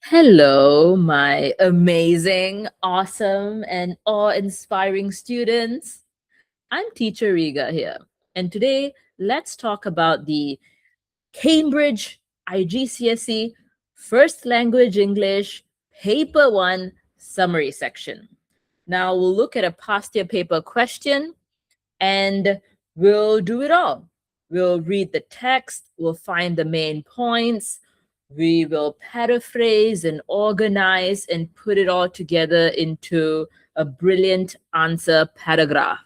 Hello, my amazing, awesome, and awe-inspiring students. I'm Teacher Riga here, and today let's talk about the Cambridge IGCSE First Language English Paper 1 summary section. Now we'll look at a past year paper question and we'll do it all. We'll read the text, we'll find the main points, we will paraphrase and organize and put it all together into a brilliant answer paragraph.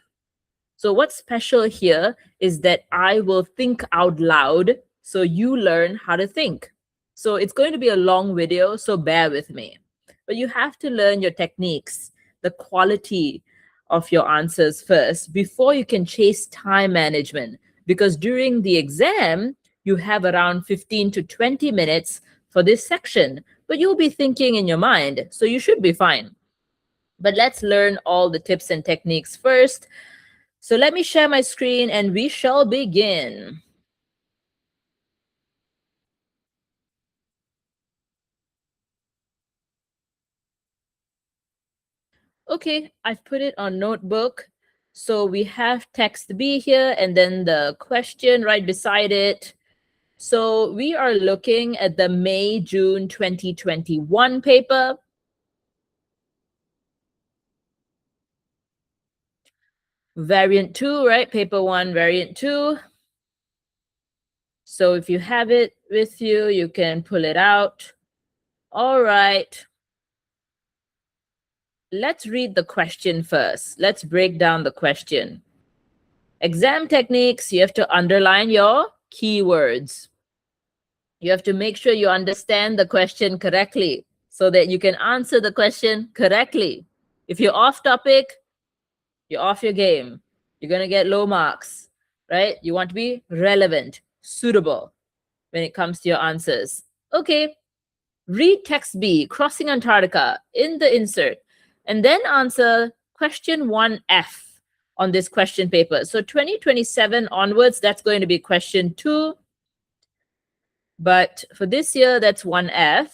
So, what's special here is that I will think out loud so you learn how to think. So, it's going to be a long video, so bear with me. But you have to learn your techniques, the quality of your answers first before you can chase time management. Because during the exam, you have around 15 to 20 minutes for this section, but you'll be thinking in your mind, so you should be fine. But let's learn all the tips and techniques first. So let me share my screen and we shall begin. Okay, I've put it on notebook. So we have text B here and then the question right beside it. So we are looking at the May-June 2021 paper. Variant 2, right? Paper 1, variant 2. So if you have it with you, you can pull it out. All right. Let's read the question first. Let's break down the question. Exam techniques, you have to underline your keywords. You have to make sure you understand the question correctly so that you can answer the question correctly. If you're off topic, you're off your game. You're going to get low marks, right? You want to be relevant, suitable when it comes to your answers. Okay, read text B, crossing Antarctica, in the insert, and then answer question 1F on this question paper. So 2027 onwards, that's going to be question 2. But for this year, that's 1F.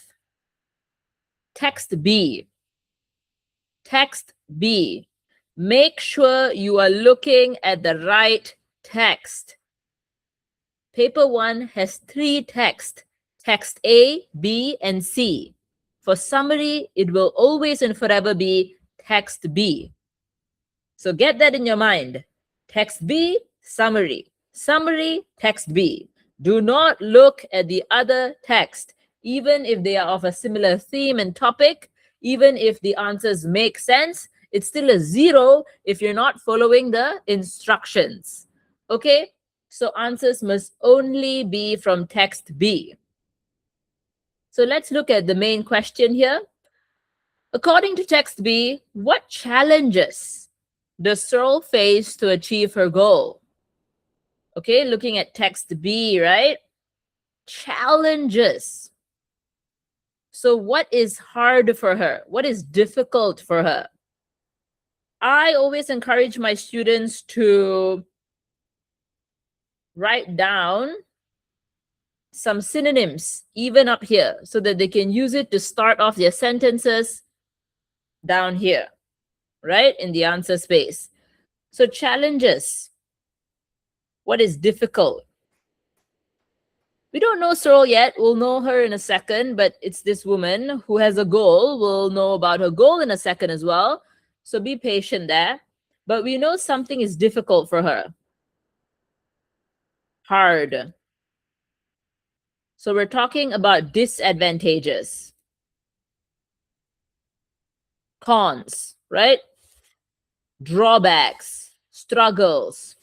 Text B. Text B. Make sure you are looking at the right text. Paper 1 has 3 texts. Text A, B, and C. For summary, it will always and forever be text B. So get that in your mind. Text B, summary. Summary, text B. Do not look at the other text, even if they are of a similar theme and topic, even if the answers make sense, it's still a 0 if you're not following the instructions. Okay? So answers must only be from text B. So let's look at the main question here. According to text B, what challenges does Searle face to achieve her goal? Okay, looking at text B, right? Challenges. So what is hard for her? What is difficult for her? I always encourage my students to write down some synonyms, even up here, so that they can use it to start off their sentences down here, right? In the answer space. So challenges. What is difficult? We don't know Searle yet. We'll know her in a second, but it's this woman who has a goal. We'll know about her goal in a second as well. So be patient there. But we know something is difficult for her. Hard. So we're talking about disadvantages. Cons, right? Drawbacks, struggles.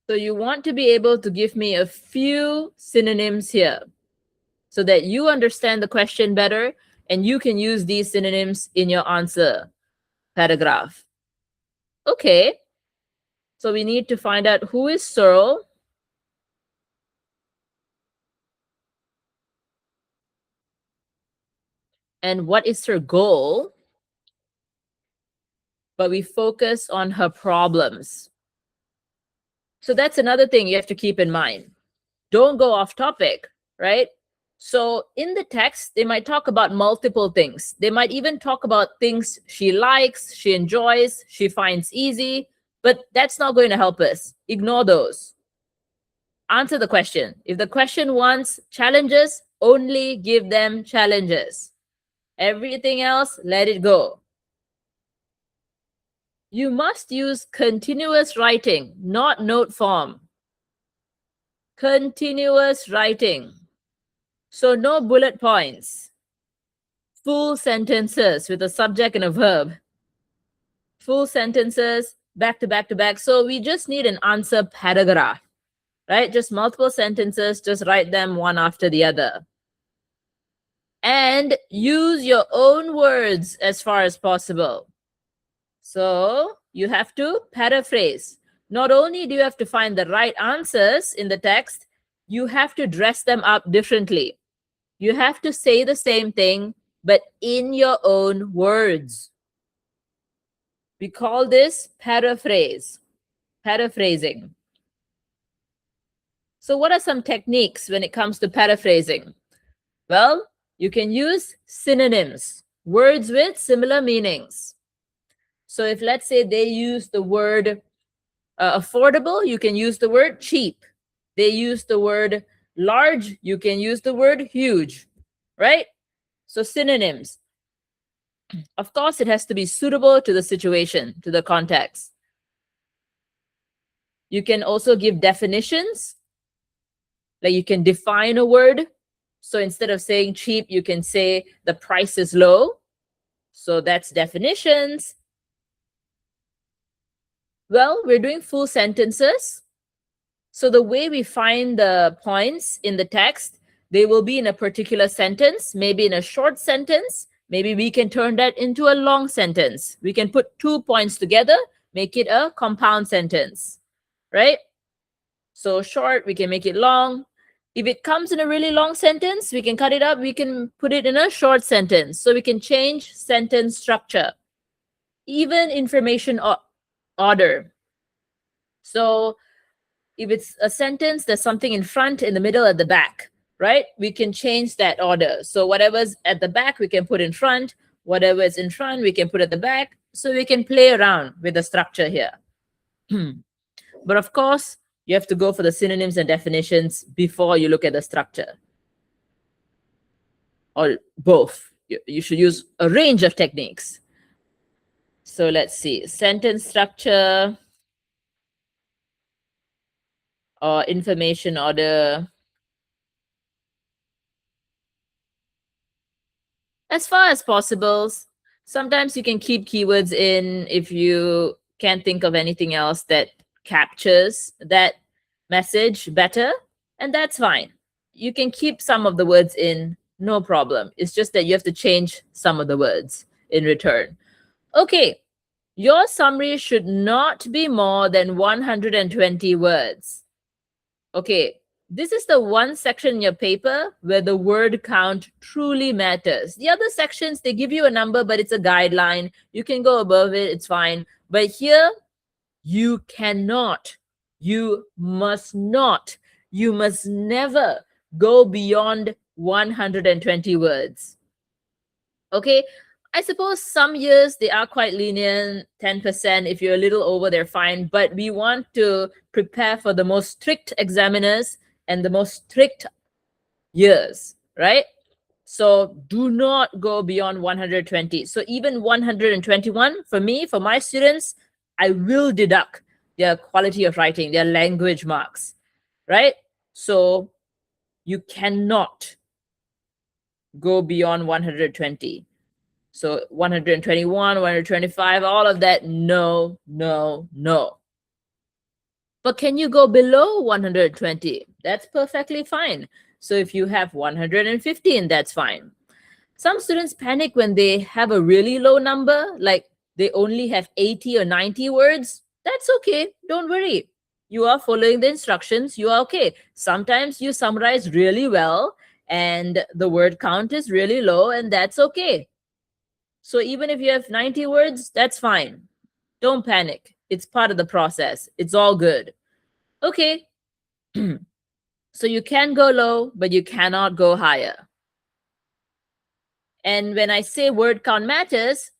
So you want to be able to give me a few synonyms here so that you understand the question better and you can use these synonyms in your answer paragraph. Okay. So we need to find out who is Searle. And what is her goal? But we focus on her problems. So that's another thing you have to keep in mind. Don't go off topic. right? So in the text, they might talk about multiple things. They might even talk about things she likes, she enjoys, she finds easy, but that's not going to help us. Ignore those. Answer the question. If the question wants challenges, only give them challenges. Everything else, let it go. You must use continuous writing, not note form. Continuous writing. So no bullet points. Full sentences with a subject and a verb. Full sentences, back to back to back. So we just need an answer paragraph, right? Just multiple sentences, just write them one after the other. And use your own words as far as possible. So you have to paraphrase. Not only do you have to find the right answers in the text, you have to dress them up differently. You have to say the same thing, but in your own words. We call this paraphrase, paraphrasing. So what are some techniques when it comes to paraphrasing? Well, you can use synonyms, words with similar meanings. So if, let's say, they use the word affordable, you can use the word cheap. They use the word large, you can use the word huge, right? So synonyms. Of course, it has to be suitable to the situation, to the context. You can also give definitions. Like you can define a word. So instead of saying cheap, you can say the price is low. So that's definitions. Well, we're doing full sentences. So the way we find the points in the text, they will be in a particular sentence, maybe in a short sentence. Maybe we can turn that into a long sentence. We can put 2 points together, make it a compound sentence, right? So short, we can make it long. If it comes in a really long sentence, we can cut it up. We can put it in a short sentence. So we can change sentence structure, even information order. So if it's a sentence, there's something in front, in the middle, at the back, right? We can change that order. So whatever's at the back, we can put in front. Whatever is in front, we can put at the back. So we can play around with the structure here. But of course, you have to go for the synonyms and definitions before you look at the structure. Or both. You should use a range of techniques. So let's see. Sentence structure or information order. As far as possible, sometimes you can keep keywords in if you can't think of anything else that captures that message better, and that's fine. You can keep some of the words in, no problem. It's just that you have to change some of the words in return. Okay, your summary should not be more than 120 words. Okay, this is the one section in your paper where the word count truly matters. The other sections, they give you a number, but it's a guideline. You can go above it, it's fine. But here, you cannot, you must not, you must never go beyond 120 words. Okay, I suppose some years they are quite lenient, 10%. If you're a little over, they're fine. But we want to prepare for the most strict examiners and the most strict years, right? So do not go beyond 120. So even 121, for me, for my students, I will deduct their quality of writing, their language marks, right? So you cannot go beyond 120. So 121, 125, all of that, no, no, no. But can you go below 120? That's perfectly fine. So if you have 115, that's fine. Some students panic when they have a really low number, like they only have 80 or 90 words. That's okay. Don't worry. You are following the instructions. You are okay. Sometimes you summarize really well and the word count is really low, and that's okay. So even if you have 90 words, that's fine. Don't panic. It's part of the process. It's all good. Okay. So you can go low, but you cannot go higher. And when I say word count matters,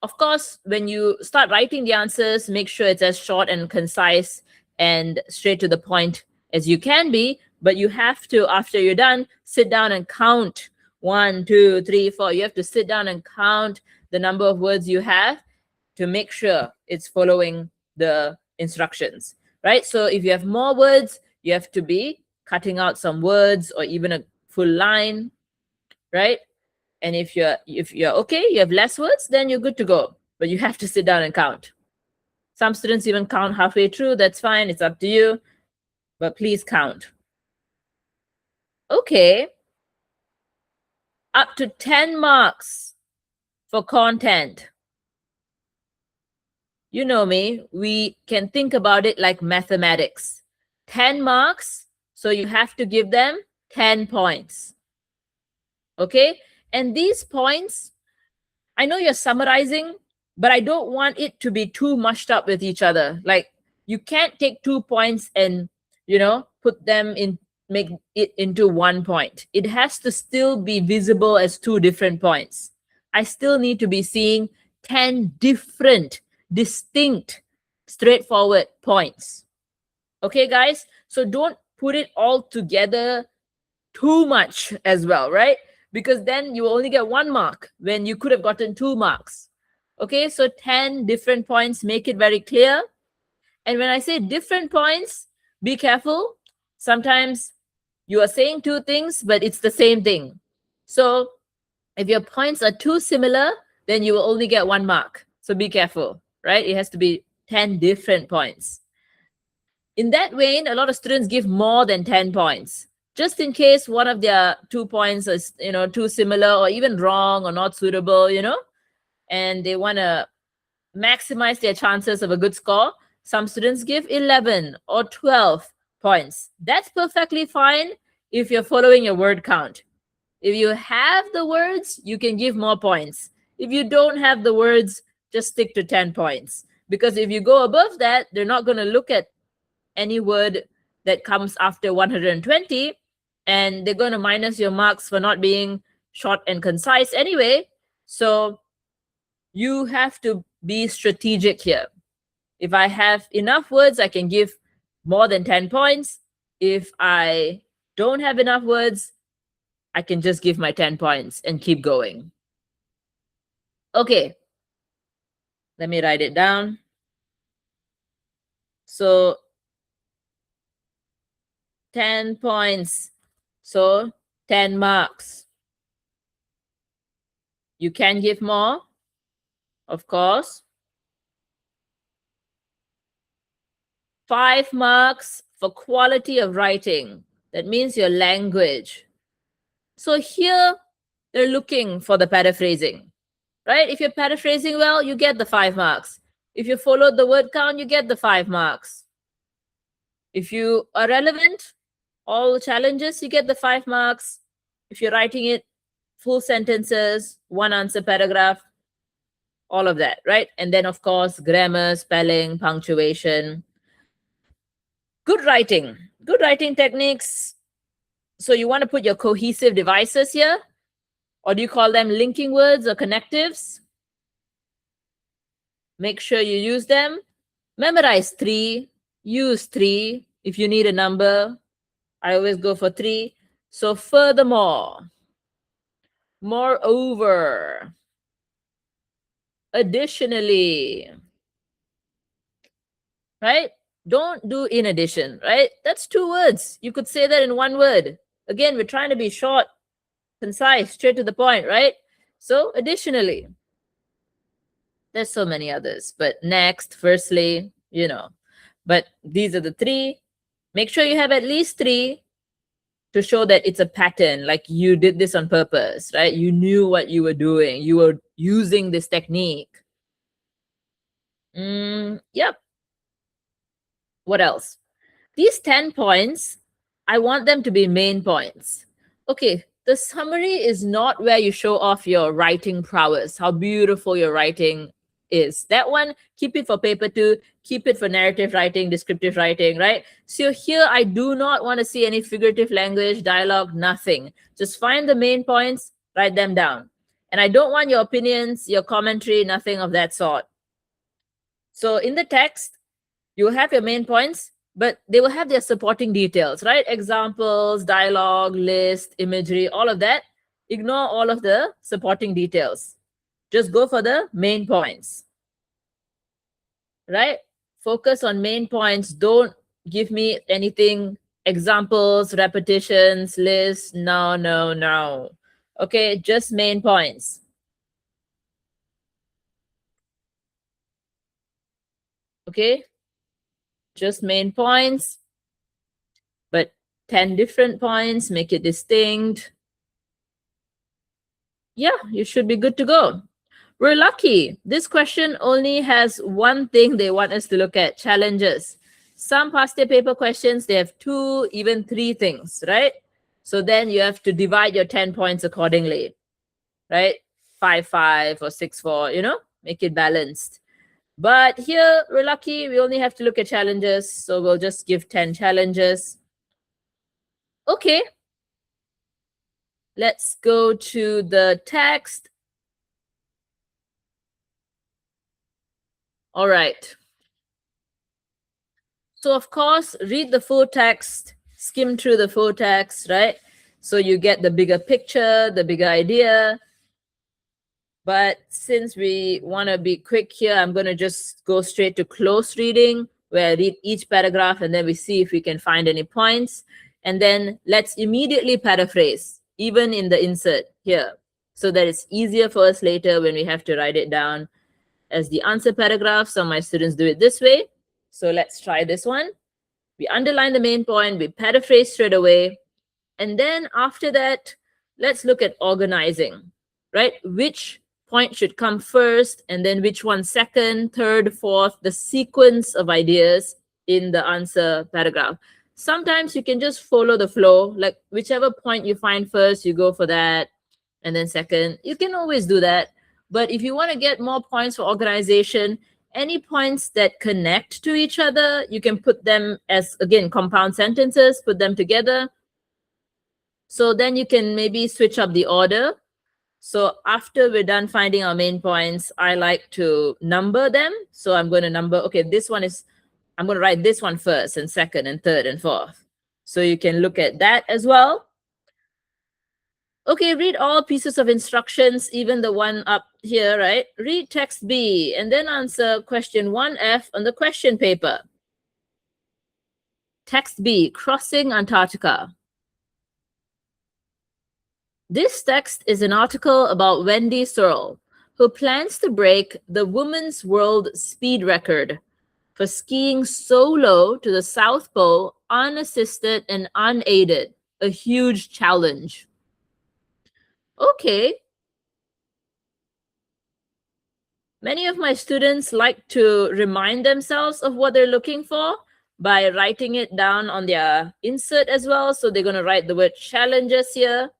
of course, when you start writing the answers, make sure it's as short and concise and straight to the point as you can be. But you have to, after you're done, sit down and count 1, 2, 3, 4. You have to sit down and count the number of words you have to make sure it's following the instructions, right? So if you have more words, you have to be cutting out some words or even a full line, right? And if you're okay, you have less words, then you're good to go. But you have to sit down and count. Some students even count halfway through. That's fine. It's up to you. But please count. Okay. Up to 10 marks for content. You know me. We can think about it like mathematics. 10 marks. So you have to give them 10 points. Okay. And these points, I know you're summarizing, but I don't want it to be too mushed up with each other. Like you can't take 2 points and, put them in, make it into 1 point. It has to still be visible as 2 different points. I still need to be seeing 10 different, distinct, straightforward points. Okay, guys? So don't put it all together too much as well, right? Because then you only get 1 mark when you could have gotten 2 marks. Okay, so 10 different points, make it very clear. And when I say different points, be careful. Sometimes you are saying 2 things, but it's the same thing. So if your points are too similar, then you will only get 1 mark. So be careful, right? It has to be 10 different points. In that vein, a lot of students give more than 10 points. Just in case one of their 2 points is, too similar or even wrong or not suitable, and they want to maximize their chances of a good score, some students give 11 or 12 points. That's perfectly fine if you're following your word count. If you have the words, you can give more points. If you don't have the words, just stick to 10 points. Because if you go above that, they're not going to look at any word that comes after 120, and they're going to minus your marks for not being short and concise anyway. So you have to be strategic here. If I have enough words, I can give more than 10 points. If I don't have enough words, I can just give my 10 points and keep going. Okay, let me write it down. So 10 points. So 10 marks. You can give more, of course. 5 marks for quality of writing. That means your language. So here, they're looking for the paraphrasing, right? If you're paraphrasing well, you get the 5 marks. If you followed the word count, you get the 5 marks. If you are relevant, all challenges, you get the 5 marks. If you're writing it full sentences, 1 answer paragraph, all of that, right? And then, of course, grammar, spelling, punctuation. Good writing techniques. So you want to put your cohesive devices here, or do you call them linking words or connectives? Make sure you use them. Memorize 3. Use 3 if you need a number. I always go for 3. So furthermore, moreover, additionally, right? Don't do in addition, right? That's 2 words. You could say that in 1 word. Again, we're trying to be short, concise, straight to the point, right? So additionally, there's so many others, but next, firstly, but these are the 3. Make sure you have at least 3 to show that it's a pattern, like you did this on purpose, right? You knew what you were doing. You were using this technique. Yep. What else? These 10 points, I want them to be main points. Okay, the summary is not where you show off your writing prowess, how beautiful your writing is. That one, keep it for paper 2, keep it for narrative writing, descriptive writing, right? So here, I do not want to see any figurative language, dialogue, nothing. Just find the main points, write them down. And I don't want your opinions, your commentary, nothing of that sort. So in the text, you will have your main points, but they will have their supporting details, right? Examples, dialogue, list, imagery, all of that. Ignore all of the supporting details. Just go for the main points, right? Focus on main points. Don't give me anything, examples, repetitions, lists. No, no, no. Okay, just main points. Okay, just main points, but 10 different points, make it distinct. Yeah, you should be good to go. We're lucky. This question only has one thing they want us to look at, challenges. Some past year paper questions, they have 2, even 3 things, right? So then you have to divide your 10 points accordingly, right? 5, 5 or 6, 4, make it balanced. But here, we're lucky. We only have to look at challenges. So we'll just give 10 challenges. Okay. Let's go to the text. All right. So of course, read the full text, skim through the full text, right? So you get the bigger picture, the bigger idea. But since we want to be quick here, I'm going to just go straight to close reading, where I read each paragraph and then we see if we can find any points. And then let's immediately paraphrase, even in the insert here, so that it's easier for us later when we have to write it down as the answer paragraph. Some of my students do it this way. So let's try this one. We underline the main point, we paraphrase straight away. And then after that, let's look at organizing, right? Which point should come first, and then which one second, third, fourth, the sequence of ideas in the answer paragraph. Sometimes you can just follow the flow, like whichever point you find first, you go for that. And then second, you can always do that. But if you want to get more points for organization, any points that connect to each other, you can put them as, again, compound sentences, put them together. So then you can maybe switch up the order. So after we're done finding our main points, I like to number them. So I'm going to number, okay, I'm going to write this one first and second and third and fourth. So you can look at that as well. Okay, read all pieces of instructions, even the one up here, right? Read text B and then answer question 1F on the question paper. Text B, crossing Antarctica. This text is an article about Wendy Searle, who plans to break the women's world speed record for skiing solo to the South Pole, unassisted and unaided. A huge challenge. Okay. Many of my students like to remind themselves of what they're looking for by writing it down on their insert as well. So they're going to write the word challenges here.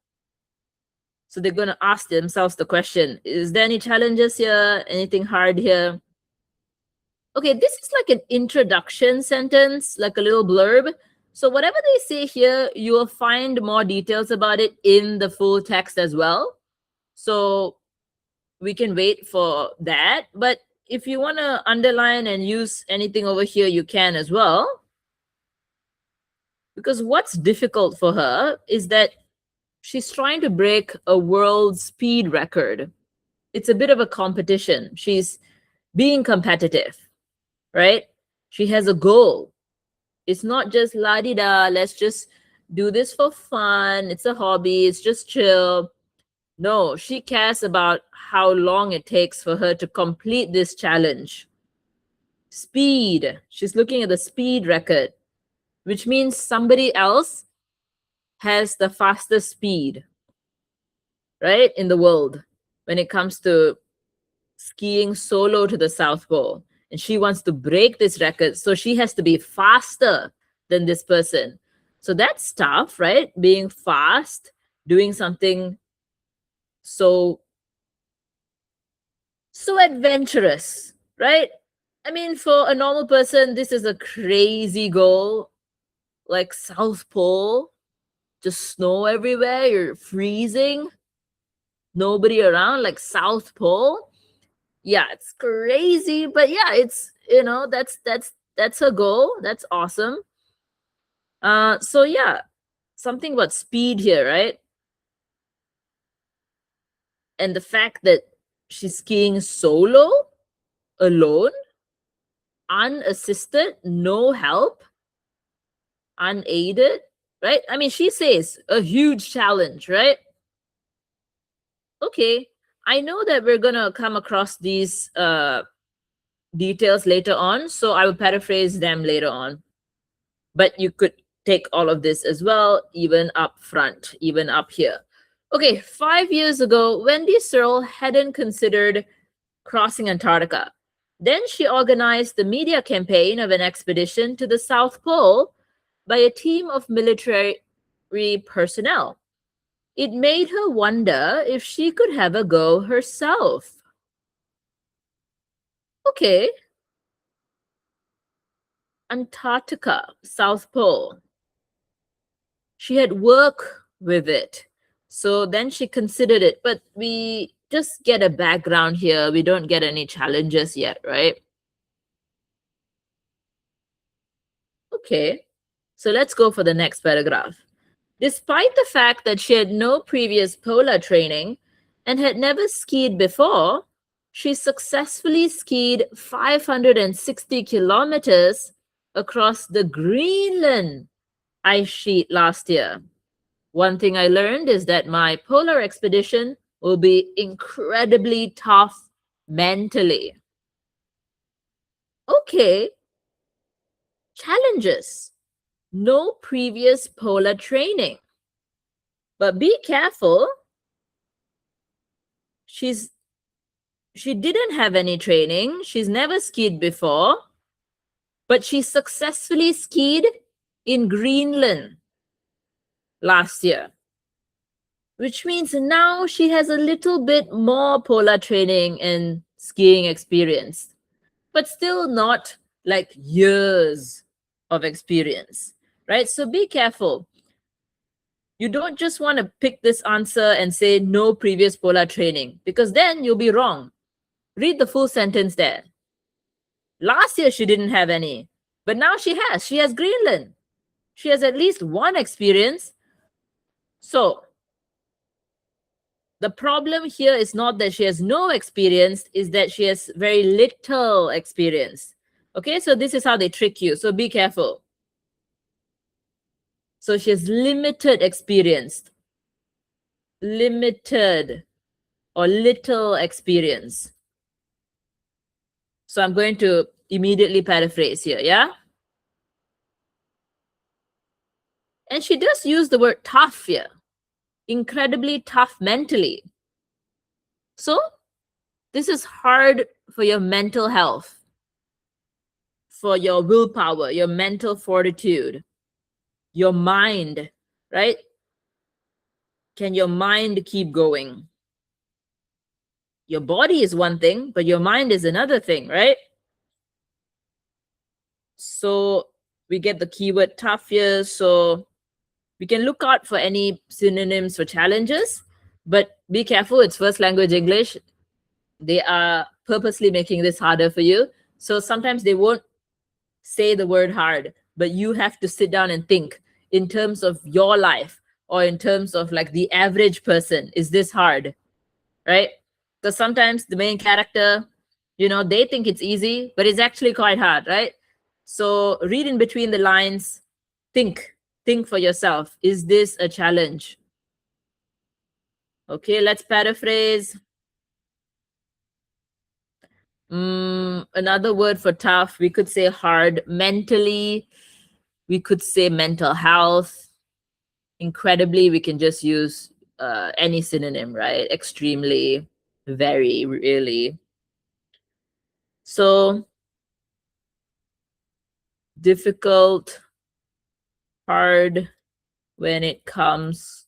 So they're going to ask themselves the question, is there any challenges here? Anything hard here? Okay, this is like an introduction sentence, like a little blurb. So whatever they say here, you will find more details about it in the full text as well. So we can wait for that. But if you want to underline and use anything over here, you can as well. Because what's difficult for her is that she's trying to break a world speed record. It's a bit of a competition. She's being competitive, right? She has a goal. It's not just la-di-da, let's just do this for fun. It's a hobby. It's just chill. No, she cares about how long it takes for her to complete this challenge. Speed. She's looking at the speed record, which means somebody else has the fastest speed, right, in the world when it comes to skiing solo to the South Pole. And she wants to break this record. So she has to be faster than this person. So that's tough, right? Being fast, doing something so So adventurous, right? I mean, for a normal person, this is a crazy goal, like South Pole, just snow everywhere, you're freezing, nobody around, like South Pole. Yeah, it's crazy, but yeah, it's that's a goal. That's awesome. So yeah, something about speed here, right? And the fact that she's skiing solo, alone, unassisted, no help, unaided, right? I mean, she says a huge challenge, right? Okay, I know that we're gonna come across these details later on, so I will paraphrase them later on. But you could take all of this as well, even up front, even up here. Okay, 5 years ago, Wendy Searle hadn't considered crossing Antarctica. Then she organized the media campaign of an expedition to the South Pole by a team of military personnel. It made her wonder if she could have a go herself. Okay, Antarctica, South Pole. She had work with it. So then she considered it, but we just get a background here. We don't get any challenges yet, right? Okay. So let's go for the next paragraph. Despite the fact that she had no previous polar training and had never skied before, she successfully skied 560 kilometers across the Greenland ice sheet last year. One thing I learned is that my polar expedition will be incredibly tough mentally. Okay, challenges. No previous polar training. But be careful. She's she didn't have any training. She's never skied before, but she successfully skied in Greenland last year, which means now she has a little bit more polar training and skiing experience, but still not like years of experience, right? So be careful. You don't just want to pick this answer and say no previous polar training, because then you'll be wrong. Read the full sentence there. Last year she didn't have any, but now she has. She has Greenland. She has at least one experience. So the problem here is not that she has no experience, is that she has very little experience. Okay, so this is how they trick you. So be careful. So she has limited experience, limited or little experience. So I'm going to immediately paraphrase here, yeah? And she does use the word tough here, incredibly tough mentally. So this is hard for your mental health, for your willpower, your mental fortitude, your mind, right? Can your mind keep going? Your body is one thing, but your mind is another thing, right? So we get the keyword tough here. So we can look out for any synonyms for challenges, but be careful, it's first language English. They are purposely making this harder for you. So sometimes they won't say the word hard, but you have to sit down and think in terms of your life or in terms of like the average person. Is this hard? Right? Because sometimes the main character, they think it's easy, but it's actually quite hard, right? So read in between the lines, think for yourself. Is this a challenge? Okay, let's paraphrase. Another word for tough, we could say hard. Mentally, we could say mental health. Incredibly, we can just use any synonym, right? Extremely, very, really. So difficult, hard when it comes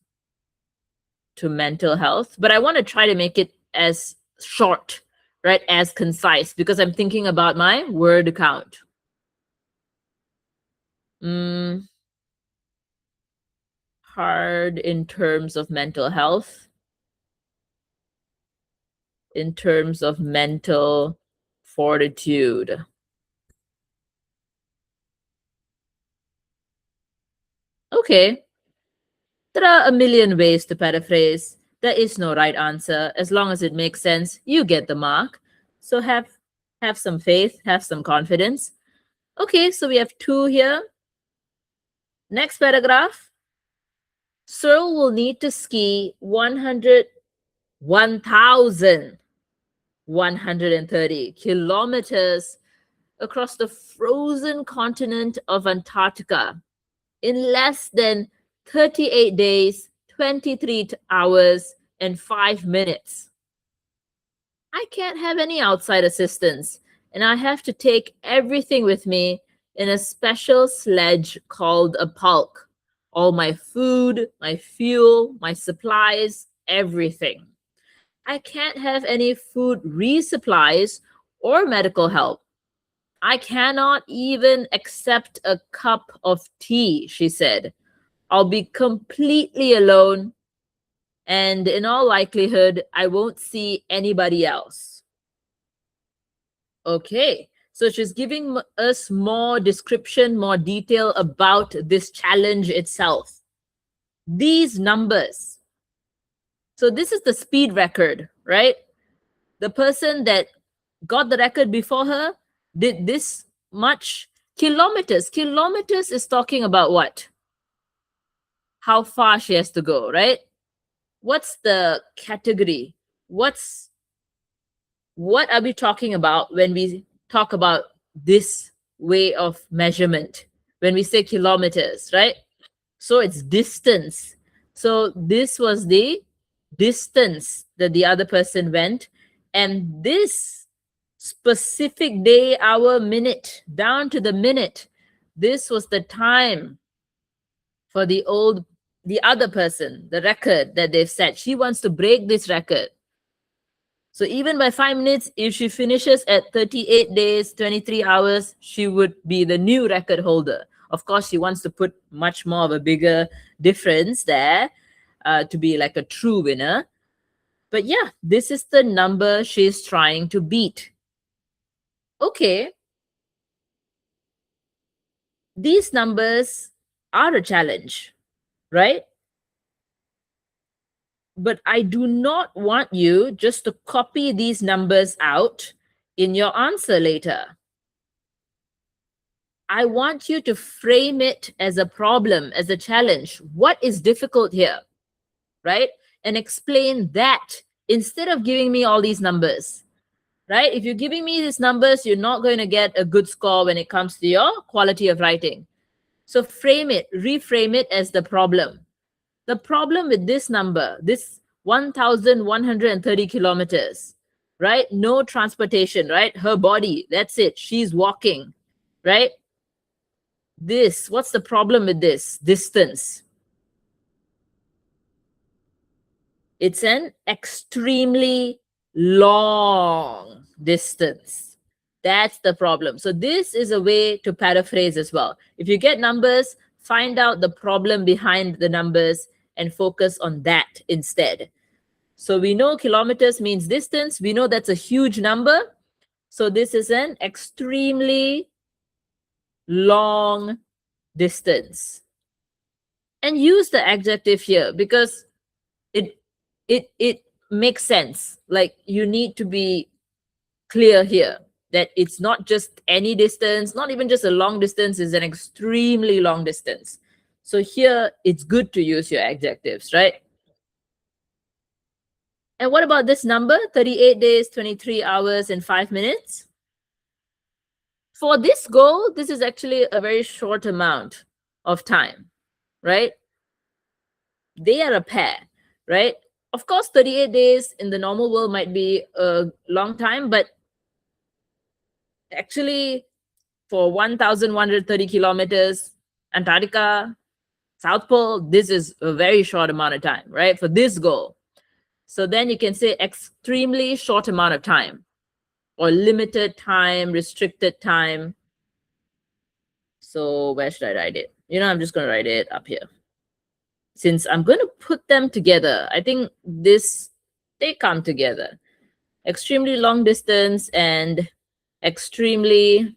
to mental health, but I want to try to make it as short right? As concise, because I'm thinking about my word count. Hard in terms of mental health, in terms of mental fortitude. Okay, there are a million ways to paraphrase. There is no right answer. As long as it makes sense, you get the mark. So have some faith, have some confidence. Okay, so we have 2 here. Next paragraph. Searle will need to ski 1,130 kilometers across the frozen continent of Antarctica in less than 38 days, 23 hours, and 5 minutes. I can't have any outside assistance, and I have to take everything with me in a special sledge called a pulk. All my food, my fuel, my supplies, everything. I can't have any food resupplies or medical help. I cannot even accept a cup of tea, she said. I'll be completely alone, and in all likelihood, I won't see anybody else. Okay, so she's giving us more description, more detail about this challenge itself. These numbers. So this is the speed record, right? The person that got the record before her did this much kilometers. Kilometers is talking about what? How far she has to go, right? What's the category? What are we talking about when we talk about this way of measurement? When we say kilometers, right? So it's distance. So this was the distance that the other person went. And this specific day, hour, minute, down to the minute, this was the time for the other person, the record that they've set. She wants to break this record. So even by 5 minutes, if she finishes at 38 days, 23 hours, she would be the new record holder. Of course, she wants to put much more of a bigger difference there to be like a true winner. But yeah, this is the number she's trying to beat. Okay. These numbers are a challenge, right? But I do not want you just to copy these numbers out in your answer later. I want you to frame it as a problem, as a challenge. What is difficult here, right? And explain that instead of giving me all these numbers, right? If you're giving me these numbers, you're not going to get a good score when it comes to your quality of writing. So frame it, reframe it as the problem. The problem with this number, this 1,130 kilometers, right? No transportation, right? Her body, that's it. She's walking, right? This, what's the problem with this? Distance. It's an extremely long distance. That's the problem. So this is a way to paraphrase as well. If you get numbers, find out the problem behind the numbers and focus on that instead. So we know kilometers means distance. We know that's a huge number. So this is an extremely long distance. And use the adjective here because it makes sense. Like you need to be clear here that it's not just any distance, not even just a long distance, is an extremely long distance. So here it's good to use your adjectives, right? And what about this number? 38 days, 23 hours, and 5 minutes. For this goal, this is actually a very short amount of time, right? They are a pair, right? Of course, 38 days in the normal world might be a long time, but actually for 1,130 kilometers, Antarctica, South Pole, this is a very short amount of time, right? For this goal. So then you can say extremely short amount of time. or limited time, restricted time. So where should I write it? I'm just going to write it up here. Since I'm going to put them together, I think they come together. Extremely long distance and extremely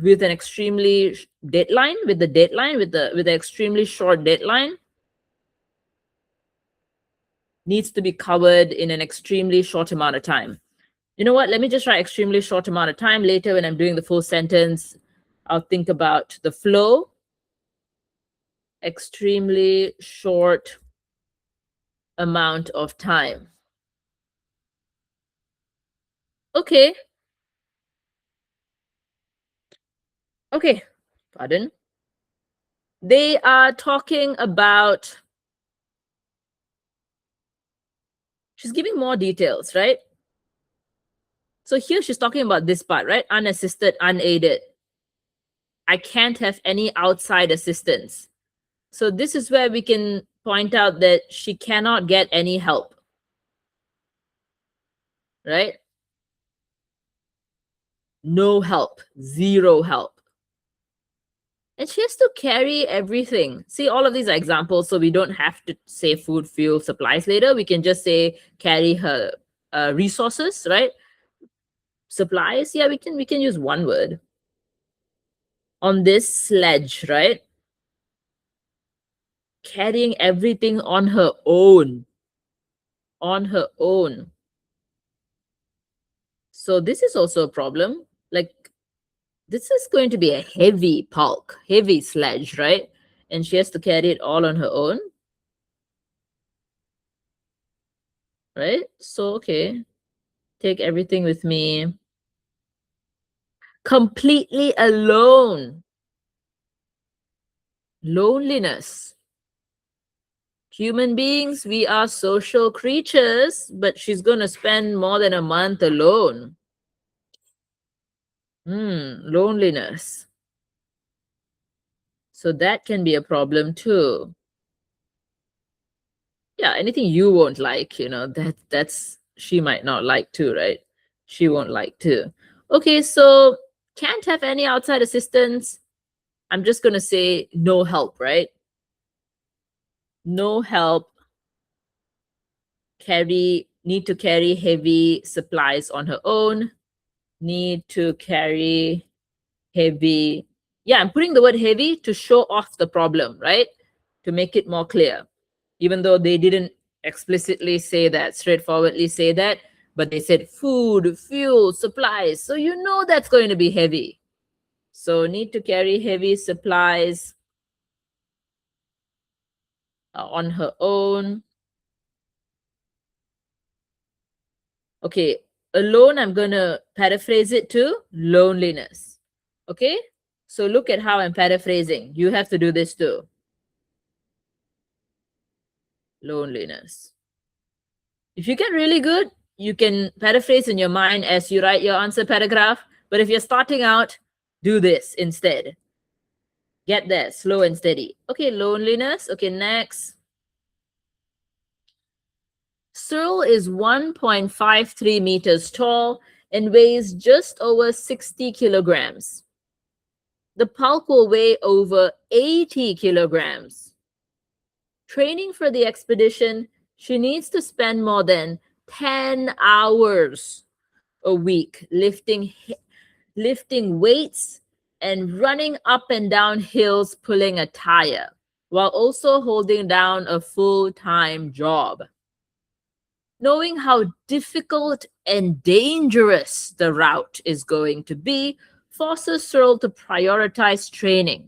with an extremely deadline, with the extremely short deadline, needs to be covered in an extremely short amount of time. You know what? Let me just write extremely short amount of time. Later, when I'm doing the full sentence, I'll think about the flow. Extremely short amount of time. Okay. Okay. Pardon. They are talking about, she's giving more details, right? So here she's talking about this part, right? Unassisted, unaided. I can't have any outside assistance. So this is where we can point out that she cannot get any help, right? No help, zero help. And she has to carry everything. See, all of these are examples, so we don't have to say food, fuel, supplies later. We can just say carry her resources, right? Supplies, yeah, we can use one word. On this sledge, right? Carrying everything on her own. On her own. So this is also a problem. Like, this is going to be a heavy bulk, heavy sledge, right? And she has to carry it all on her own, right? So, okay, take everything with me. Completely alone. Loneliness. Human beings, we are social creatures, but she's going to spend more than a month alone. Loneliness. So that can be a problem too. Yeah, anything you won't like, that's she might not like too, right? She won't like too. Okay, so can't have any outside assistance. I'm just going to say no help, right? No help. Need to carry heavy supplies on her own. Need to carry heavy. Yeah, I'm putting the word heavy to show off the problem, right? To make it more clear. Even though they didn't explicitly say that, straightforwardly say that, but they said food, fuel, supplies. So you know that's going to be heavy. So need to carry heavy supplies on her own. Okay, alone, I'm going to paraphrase it to loneliness. Okay, so look at how I'm paraphrasing. You have to do this too. Loneliness. If you get really good, you can paraphrase in your mind as you write your answer paragraph. But if you're starting out, do this instead. Get there, slow and steady. Okay, loneliness. Okay, next. Cyril is 1.53 meters tall and weighs just over 60 kilograms. The pulk will weigh over 80 kilograms. Training for the expedition, she needs to spend more than 10 hours a week lifting weights and running up and down hills pulling a tire, while also holding down a full-time job. Knowing how difficult and dangerous the route is going to be forces Cyril to prioritize training.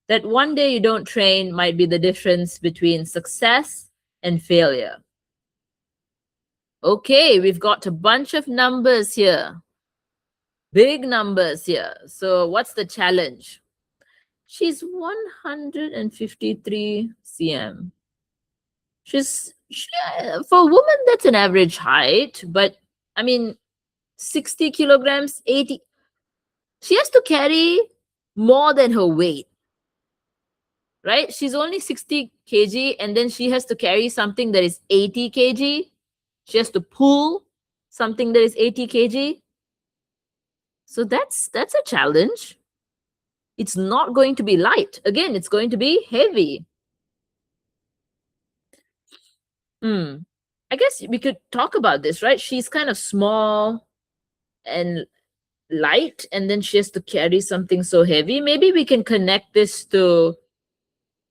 That one day you don't train might be the difference between success and failure. Okay, we've got a bunch of numbers here. Big numbers here. So what's the challenge? She's 153 cm. For a woman, that's an average height, but I mean, 60 kilograms, 80. She has to carry more than her weight, right? She's only 60 kg, and then she has to carry something that is 80 kg. She has to pull something that is 80 kg. So that's a challenge. It's not going to be light. Again, it's going to be heavy. I guess we could talk about this, right? She's kind of small and light, and then she has to carry something so heavy. Maybe we can connect this to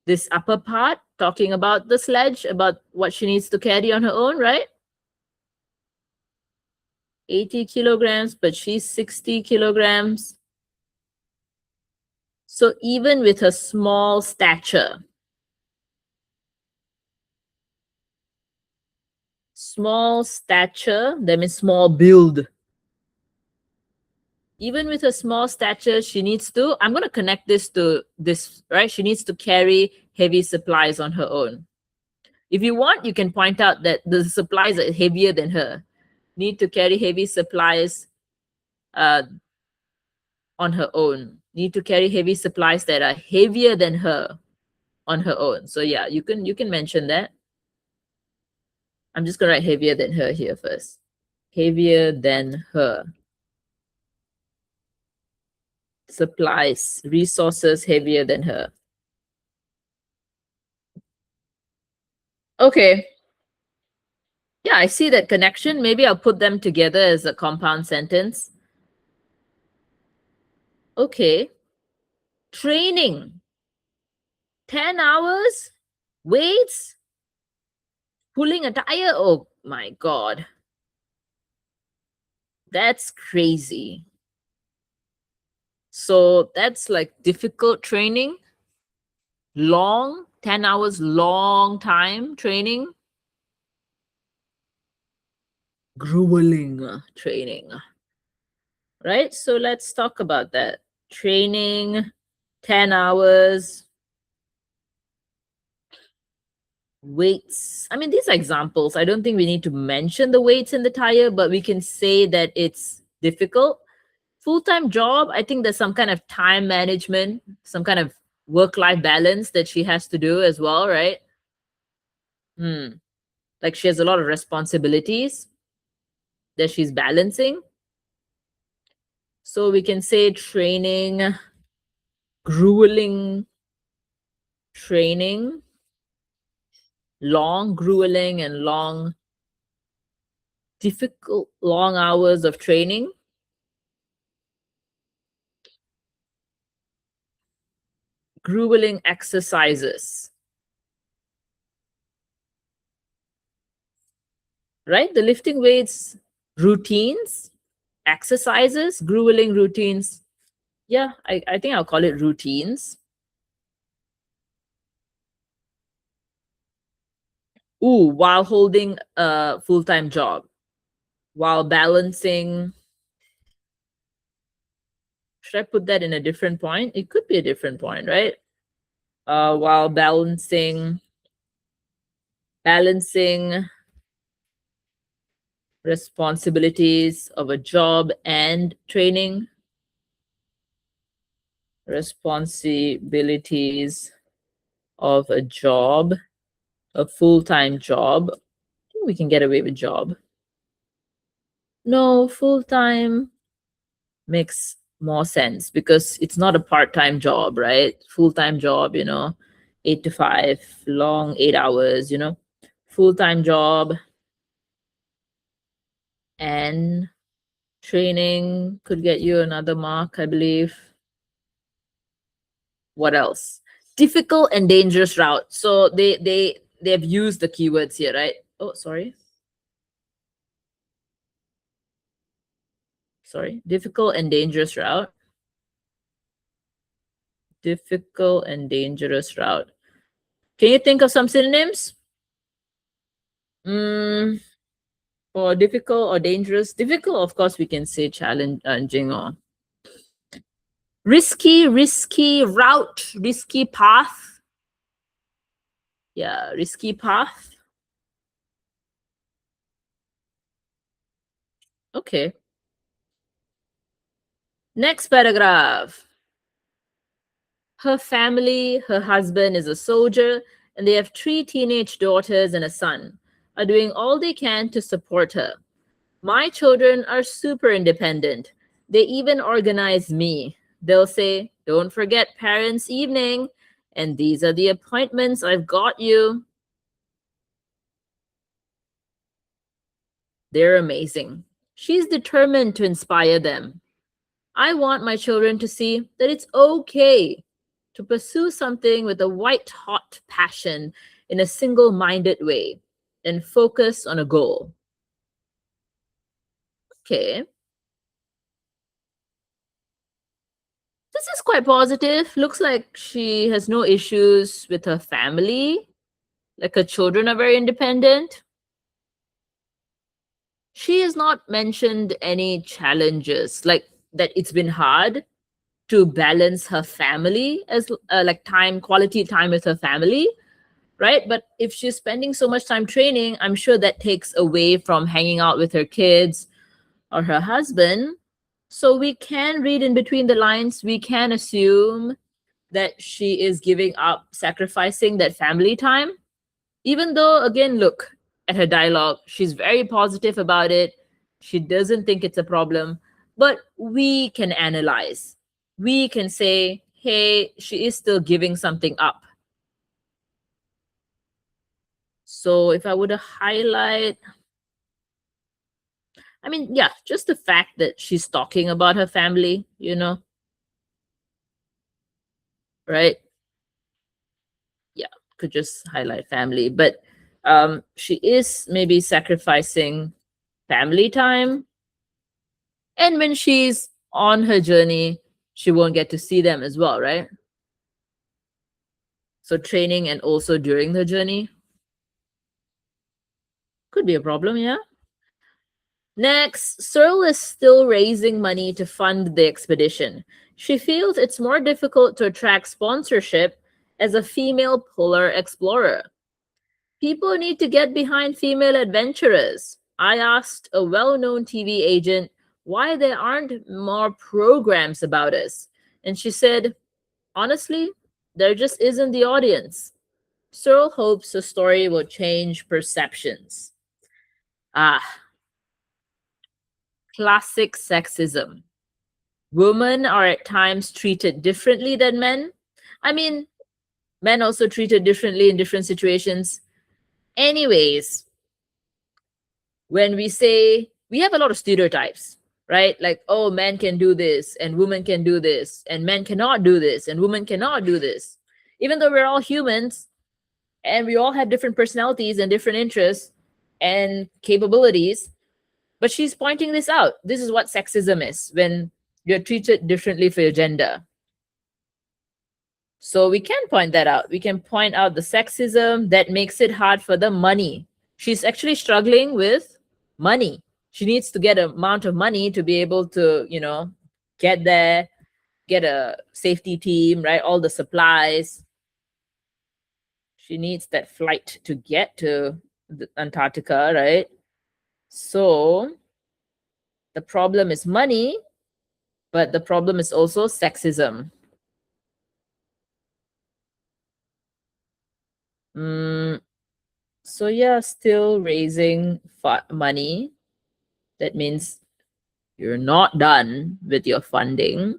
this upper part, talking about the sledge, about what she needs to carry on her own, right? 80 kilograms, but she's 60 kilograms. So even with her small stature, that means small build. Even with her small stature, she needs to, I'm going to connect this to this, right? She needs to carry heavy supplies on her own. If you want, you can point out that the supplies are heavier than her. Need to carry heavy supplies on her own. Need to carry heavy supplies that are heavier than her on her own. So yeah, you can mention that. I'm just gonna write heavier than her here first. Heavier than her. Supplies, resources heavier than her. Okay. Yeah, I see that connection. Maybe I'll put them together as a compound sentence. Okay. Training. 10 hours? Weights? Pulling a tire? Oh my God. That's crazy. So that's like difficult training. Long, 10 hours, long time training. Grueling training. Right? So let's talk about that. Training, 10 hours. Weights. I mean, these are examples. I don't think we need to mention the weights in the tire, but we can say that it's difficult. Full-time job, I think there's some kind of time management, some kind of work-life balance that she has to do as well, right? Like she has a lot of responsibilities that she's balancing. So we can say training, grueling training, long, grueling, and long, difficult, long hours of training. Grueling exercises. Right? The lifting weights routines, exercises, grueling routines. Yeah, I think I'll call it routines. Ooh, while holding a full-time job, while balancing. Should I put that in a different point? It could be a different point, right? While balancing responsibilities of a job and training. Responsibilities of a job, a full-time job. I think we can get away with job. No, full-time makes more sense because it's not a part-time job, right? Full-time job, 8 to 5, long 8 hours, full-time job and training could get you another mark, I believe. What else? Difficult and dangerous route. So they've used the keywords here, right? Oh, sorry. Difficult and dangerous route. Difficult and dangerous route. Can you think of some synonyms? For difficult or dangerous? Difficult, of course, we can say challenging or risky route, risky path. Yeah, risky path. Okay. Next paragraph. Her family, her husband is a soldier, and they have 3 teenage daughters and a son. are doing all they can to support her. My children are super independent. They even organize me. They'll say, "Don't forget parents' evening, and these are the appointments I've got you." They're amazing. She's determined to inspire them. I want my children to see that it's okay to pursue something with a white hot passion in a single minded way and focus on a goal. Okay, this is quite positive. Looks like she has no issues with her family, like her children are very independent. She has not mentioned any challenges, like that it's been hard to balance her family as like time, quality time with her family, right? But if she's spending so much time training, I'm sure that takes away from hanging out with her kids or her husband. So we can read in between the lines, we can assume that she is giving up, sacrificing that family time. Even though, again, look at her dialogue, she's very positive about it. She doesn't think it's a problem. But we can analyze. We can say, hey, she is still giving something up. So if I were to highlight, I mean, yeah, just the fact that she's talking about her family, right? Yeah, could just highlight family. But she is maybe sacrificing family time. And when she's on her journey, she won't get to see them as well, right? So training and also during the journey could be a problem, yeah. Next, Searle is still raising money to fund the expedition. She feels it's more difficult to attract sponsorship as a female polar explorer. People need to get behind female adventurers. I asked a well known TV agent why there aren't more programs about us. And she said, honestly, there just isn't the audience. Searle hopes the story will change perceptions. Ah, classic sexism. Women are at times treated differently than men. I mean, men also treated differently in different situations. Anyways, when we say we have a lot of stereotypes, right? Like, oh, men can do this and women can do this, and men cannot do this and women cannot do this. Even though we're all humans and we all have different personalities and different interests and capabilities, but she's pointing this out. This is what sexism is, when you're treated differently for your gender. So we can point that out. We can point out the sexism that makes it hard for the money. She's actually struggling with money. She needs to get an amount of money to be able to, get there, get a safety team, right? All the supplies. She needs that flight to get to Antarctica, right? So the problem is money, but the problem is also sexism. So yeah, still raising money. That means you're not done with your funding,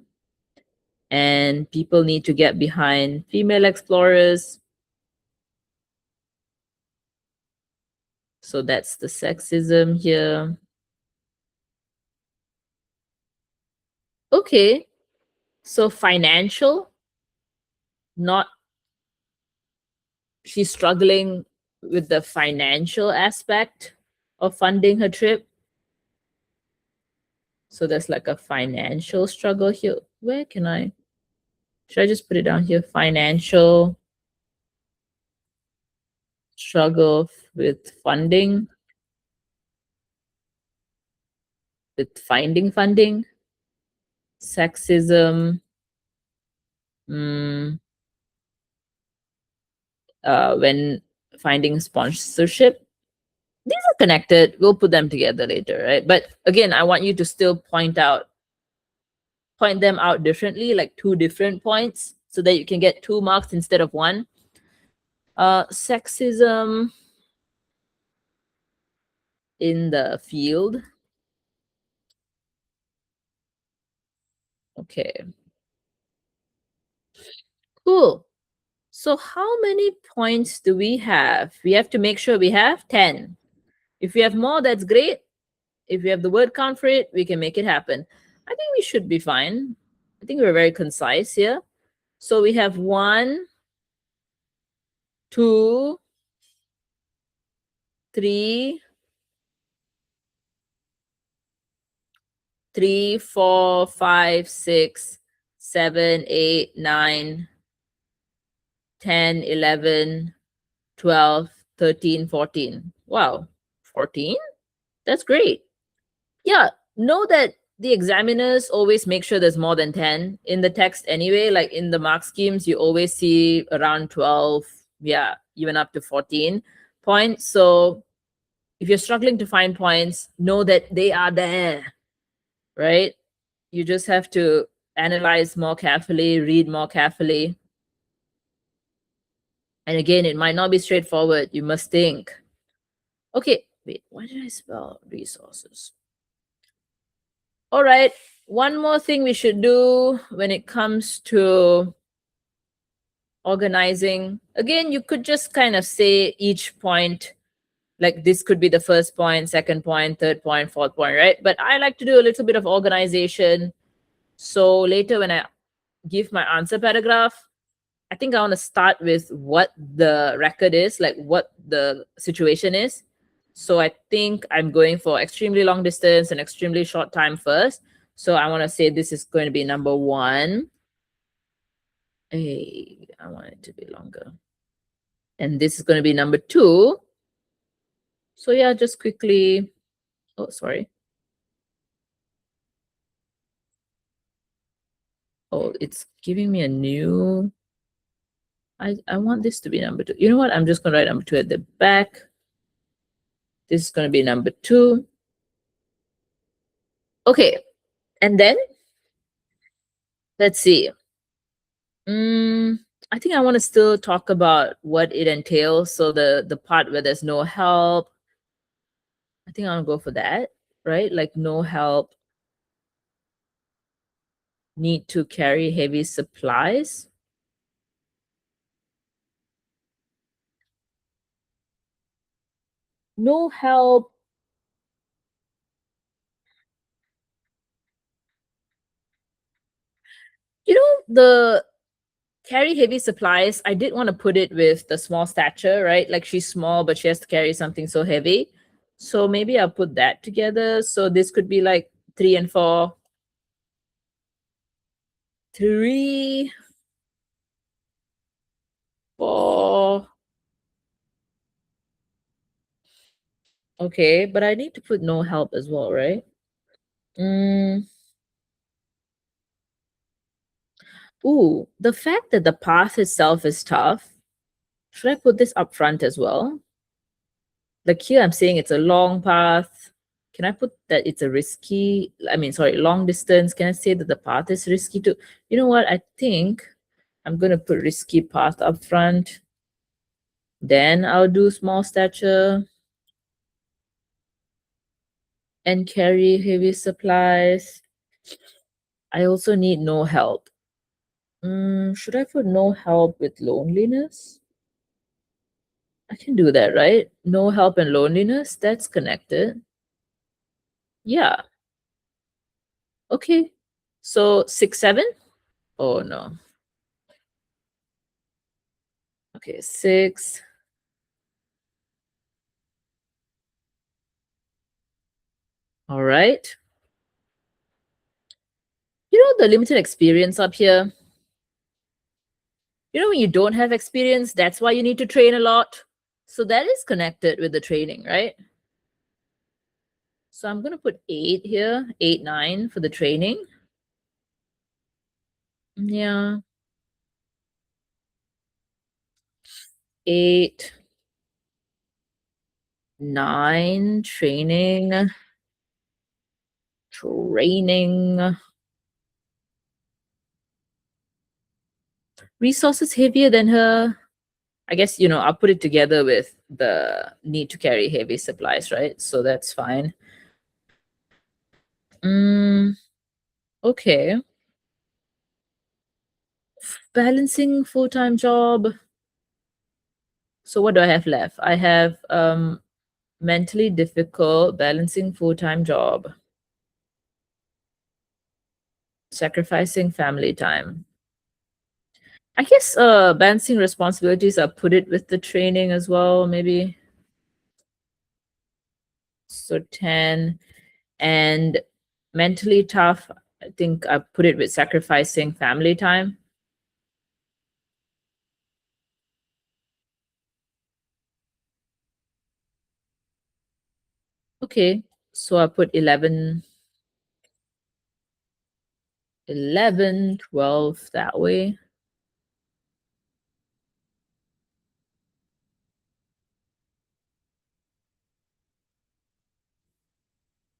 and people need to get behind female explorers. So that's the sexism here. Okay, so financial, not she's struggling with the financial aspect of funding her trip. So there's like a financial struggle here. Should I just put it down here? Financial struggle with funding, with finding funding, sexism, when finding sponsorship. These are connected. We'll put them together later, right? But again, I want you to still point them out differently, like 2 different points, so that you can get 2 marks instead of 1. Sexism. in the field. Okay, cool. So how many points do we have? We have to make sure we have 10. If we have more, that's great. If we have the word count for it, we can make it happen. I think we should be fine. I think we're very concise here. So we have 1, 2, 3, 3, 4, 5, 6, 7, 8, 9, 10, 11, 12, 13, 14. Wow, 14? That's great. Yeah, know that the examiners always make sure there's more than 10 in the text anyway. Like in the mark schemes, you always see around 12, yeah, even up to 14 points. So if you're struggling to find points, know that they are there, right? You just have to analyze more carefully, read more carefully. And again, it might not be straightforward. You must think. Okay, wait, why did I spell resources? All right, one more thing we should do when it comes to organizing. Again, you could just kind of say each point, like this could be the first point, second point, third point, fourth point, right? But I like to do a little bit of organization. So later when I give my answer paragraph, I think I want to start with what the record is, like what the situation is. So I think I'm going for extremely long distance and extremely short time first. So I want to say this is going to be number 1. Hey, I want it to be longer. And this is going to be number 2. So yeah, just quickly. Oh, sorry. Oh, it's giving me a new. I want this to be number 2. You know what? I'm just going to write number 2 at the back. This is going to be number 2. Okay. And then let's see. I think I want to still talk about what it entails. So the part where there's no help, I think I'll go for that, right? Like no help, need to carry heavy supplies. No help. You know, the carry heavy supplies, I did want to put it with the small stature, right? Like she's small, but she has to carry something so heavy. So maybe I'll put that together. So this could be like 3 and 4. 3, 4. Okay, but I need to put no help as well, right? Mm. Ooh, the fact that the path itself is tough, should I put this up front as well? Like here, I'm saying it's a long path. Can I put that it's a risky, I mean, sorry, long distance? Can I say that the path is risky too? You know what? I think I'm going to put risky path up front. Then I'll do small stature and carry heavy supplies. I also need no help. Should I put no help with loneliness? I can do that, right? No help and loneliness, that's connected. Yeah. Okay. So 6, 7? Oh no. Okay, 6. All right. You know the limited experience up here? You know, when you don't have experience, that's why you need to train a lot. So that is connected with the training, right? So I'm going to put 8 here, 8, 9 for the training. Yeah. 8, 9, training. Training. Resources heavier than her. I guess, I'll put it together with the need to carry heavy supplies, right? So that's fine. Okay. Balancing full-time job. So what do I have left? I have mentally difficult, balancing full-time job, sacrificing family time. I guess balancing responsibilities, I'll put it with the training as well, maybe. So 10. And mentally tough, I think I put it with sacrificing family time. Okay, so I put 11, 12 that way.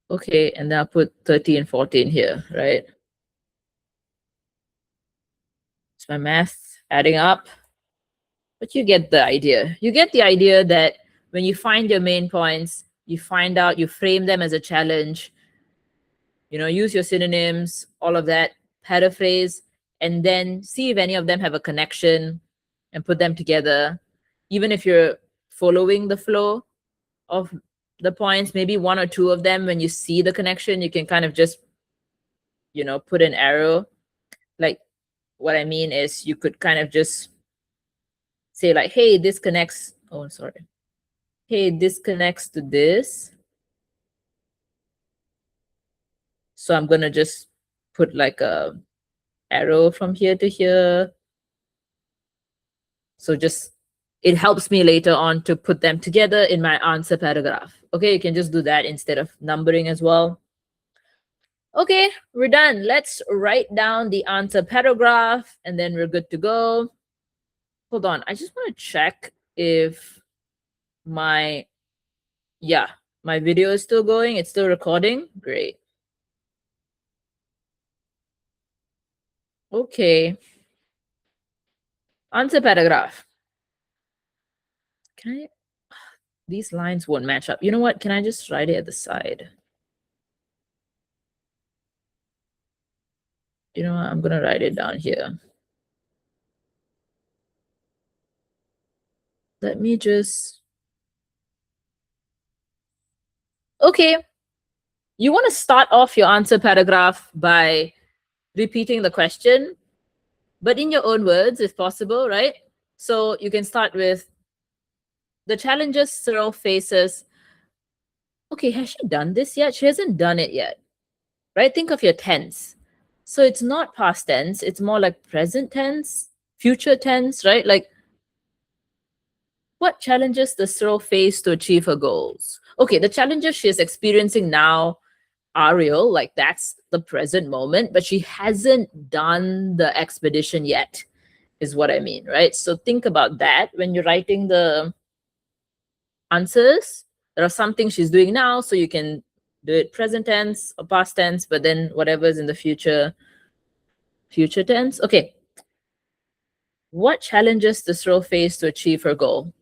Okay, and then I'll put 13, 14 here, right? Is my math adding up? But you get the idea. You get the idea that when you find your main points, you find out, you frame them as a challenge, use your synonyms, all of that, paraphrase, and then see if any of them have a connection and put them together. Even if you're following the flow of the points, maybe one or two of them, when you see the connection, you can kind of just, put an arrow. Like, what I mean is you could kind of just say like, hey, this connects. Oh, sorry. Hey, this connects to this. So I'm going to just put like a arrow from here to here. So just, it helps me later on to put them together in my answer paragraph. Okay, you can just do that instead of numbering as well. Okay, we're done. Let's write down the answer paragraph and then we're good to go. Hold on, I just want to check if my video is still going. It's still recording. Great. Okay. Answer paragraph. Can I? These lines won't match up. You know what? Can I just write it at the side? You know what? I'm going to write it down here. Let me just... Okay. You want to start off your answer paragraph by repeating the question, but in your own words, if possible, right? So you can start with the challenges Cyril faces. Okay, has she done this yet? She hasn't done it yet, right? Think of your tense. So it's not past tense. It's more like present tense, future tense, right? Like, what challenges does Cyril face to achieve her goals? Okay, the challenges she is experiencing now are real, like that's the present moment, but she hasn't done the expedition yet, is what I mean, right? So think about that when you're writing the answers. There are some things she's doing now, so you can do it present tense or past tense, but then whatever's in the future tense. Okay. What challenges does Cyril face to achieve her goal?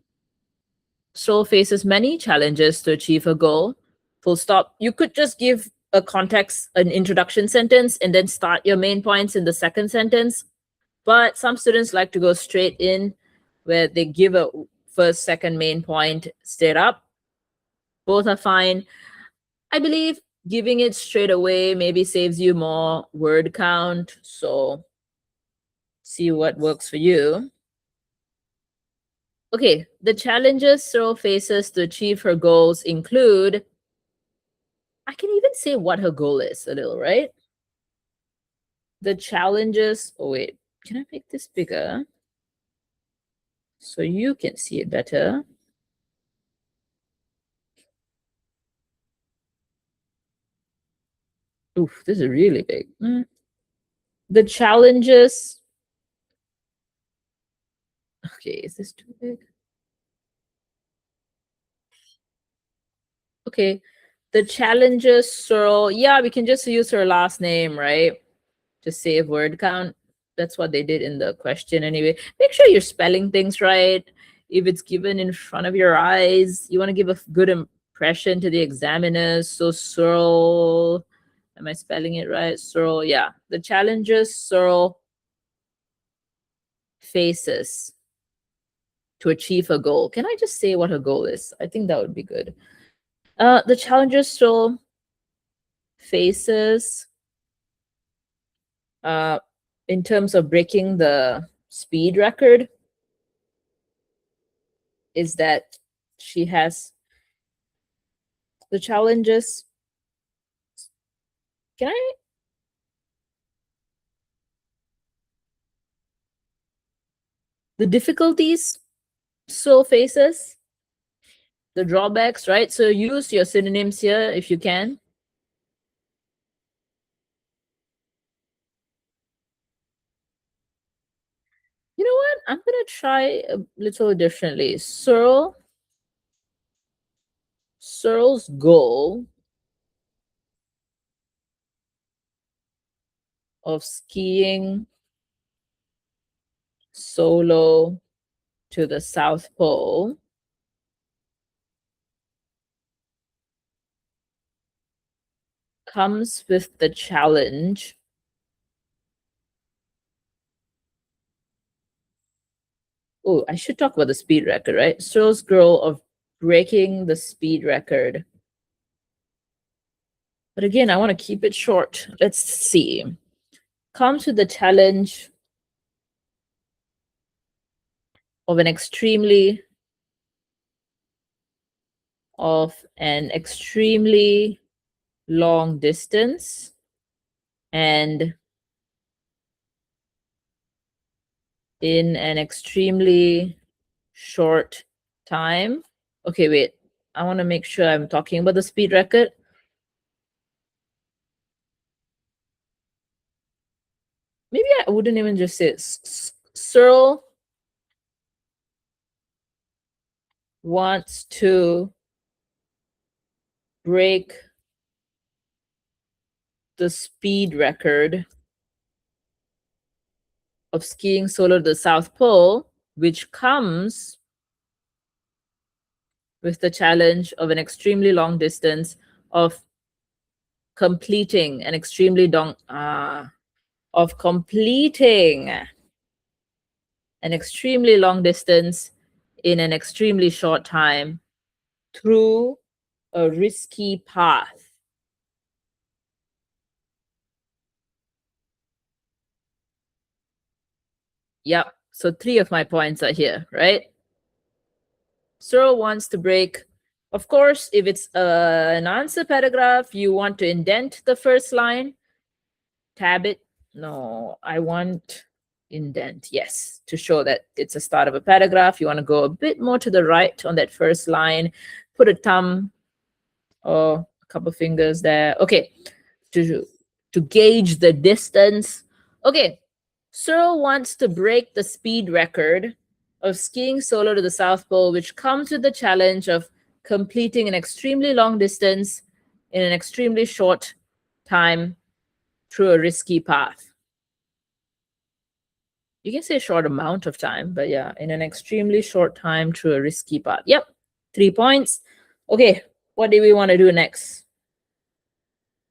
Cyril faces many challenges to achieve her goal. Full stop. You could just give a context, an introduction sentence, and then start your main points in the second sentence. But some students like to go straight in where they give a first, second main point straight up. Both are fine. I believe giving it straight away maybe saves you more word count. So see what works for you. Okay, the challenges Cyril faces to achieve her goals include, I can even say what her goal is a little, right? The challenges, oh wait, can I make this bigger so you can see it better? Oof, this is really big. The challenges, okay, is this too big? Okay, the challenges, so yeah, we can just use her last name, right? To save word count. That's what they did in the question anyway. Make sure you're spelling things right. if it's given in front of your eyes, you want to give a good impression to the examiners. So Searle, am I spelling it right? Searle, yeah. The challenges Searle faces to achieve a goal. Can I just say what her goal is? I think that would be good. The challenges Searle faces in terms of breaking the speed record is that she has the challenges. Can I? The difficulties Searle faces, the drawbacks, right? So use your synonyms here if you can. You know what? I'm going to try a little differently. Searle's goal of skiing solo to the South Pole comes with the challenge oh, I should talk about the speed record, right? Searle's goal of breaking the speed record. But again, I want to keep it short. Let's see. Comes with the challenge of an extremely long distance and in an extremely short time. Okay, wait. I want to make sure I'm talking about the speed record. Maybe I wouldn't even just say Searle wants to break the speed record of skiing solo to the South Pole, which comes with the challenge of an extremely long distance of completing an extremely long of completing an extremely long distance in an extremely short time through a risky path. Yep. So 3 of my points are here, right? Searle wants to break. Of course, if it's an answer paragraph, you want to indent the first line. Tab it. No, I want indent. Yes, to show that it's a start of a paragraph. You want to go a bit more to the right on that first line. Put a thumb or a couple fingers there. Okay, to gauge the distance. Okay, Searle wants to break the speed record of skiing solo to the South Pole, which comes with the challenge of completing an extremely long distance in an extremely short time through a risky path. You can say short amount of time, but yeah, in an extremely short time through a risky path. Yep, 3 points. Okay, what do we want to do next?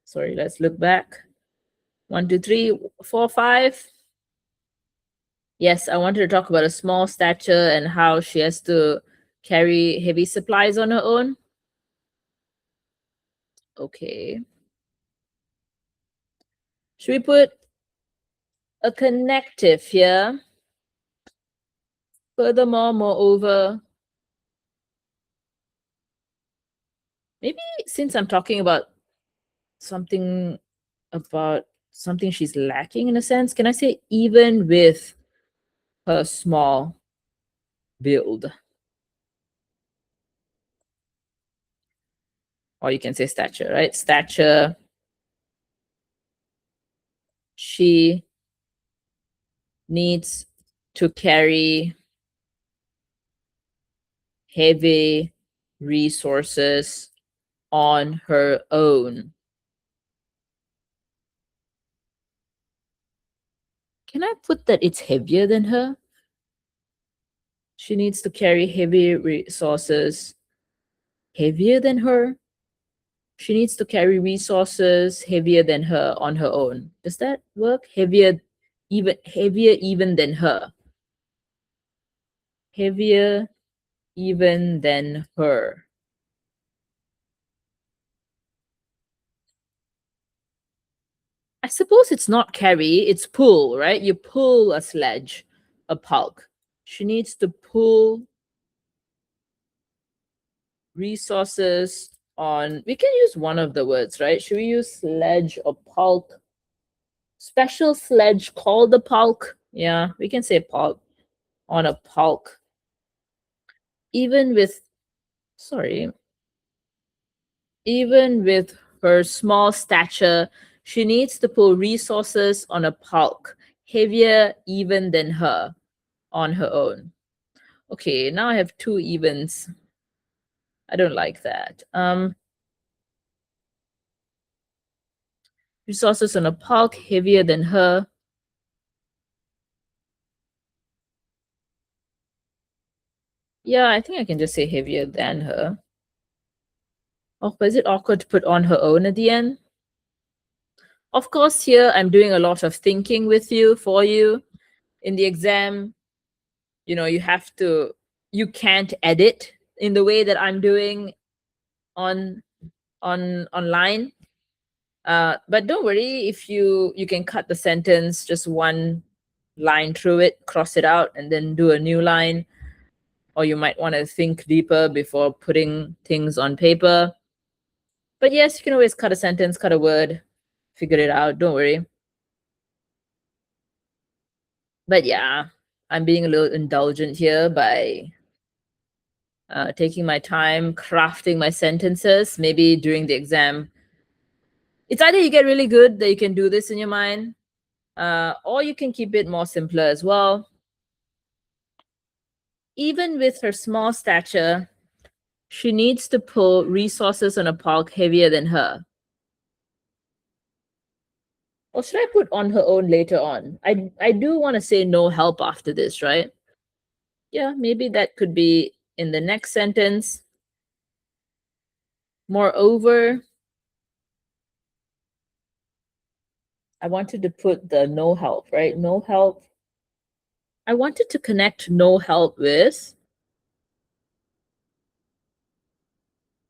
Sorry, let's look back. 1, 2, 3, 4, 5. Yes, I wanted to talk about a small stature and how she has to carry heavy supplies on her own. Okay. Should we put a connective here? Furthermore, moreover, maybe since I'm talking about something she's lacking in a sense, can I say even with her small build? Or you can say stature, right? Stature. She needs to carry heavy resources on her own. Can I put that it's heavier than her? She needs to carry heavy resources heavier than her. She needs to carry resources heavier than her on her own. Does that work? Heavier even than her. Heavier even than her. I suppose it's not carry, it's pull, right? You pull a sledge, a pulk. She needs to pull resources on. We can use one of the words, right? Should we use sledge or pulk? Special sledge called the pulk. Yeah, we can say pulk on a pulk. Even with, sorry, even with her small stature, she needs to pull resources on a pulk, heavier even than her on her own. Okay, now I have two evens. I don't like that. Resources on a pulk, heavier than her. Yeah, I think I can just say heavier than her. Oh, but is it awkward to put on her own at the end? Of course, here I'm doing a lot of thinking with you, for you. In the exam, you have to, you can't edit in the way that I'm doing on online. But don't worry, if you can cut the sentence just one line through it, cross it out, and then do a new line. Or you might want to think deeper before putting things on paper. But yes, you can always cut a sentence, cut a word, figure it out. Don't worry. But yeah, I'm being a little indulgent here by taking my time, crafting my sentences. Maybe during the exam, it's either you get really good that you can do this in your mind, or you can keep it more simpler as well. Even with her small stature, she needs to pull resources on a pulk heavier than her. Or should I put on her own later on? I do want to say no help after this, right? Yeah, maybe that could be in the next sentence. Moreover, I wanted to put the no help, right? No help. I wanted to connect no help with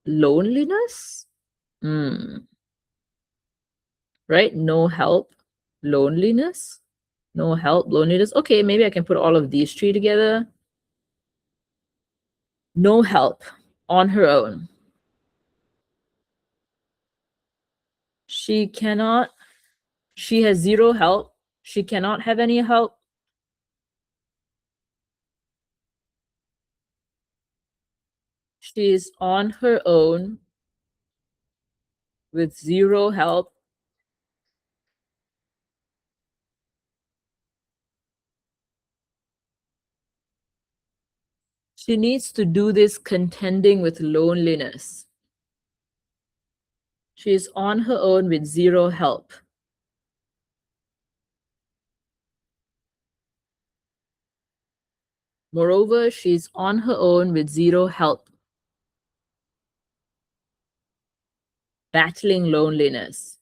loneliness. Hmm. Right? No help, loneliness. No help, loneliness. Okay, maybe I can put all of these three together. No help on her own. She cannot, she has zero help. She cannot have any help. She is on her own with zero help. She needs to do this contending with loneliness. She is on her own with zero help. Moreover, she's on her own with zero help, battling loneliness.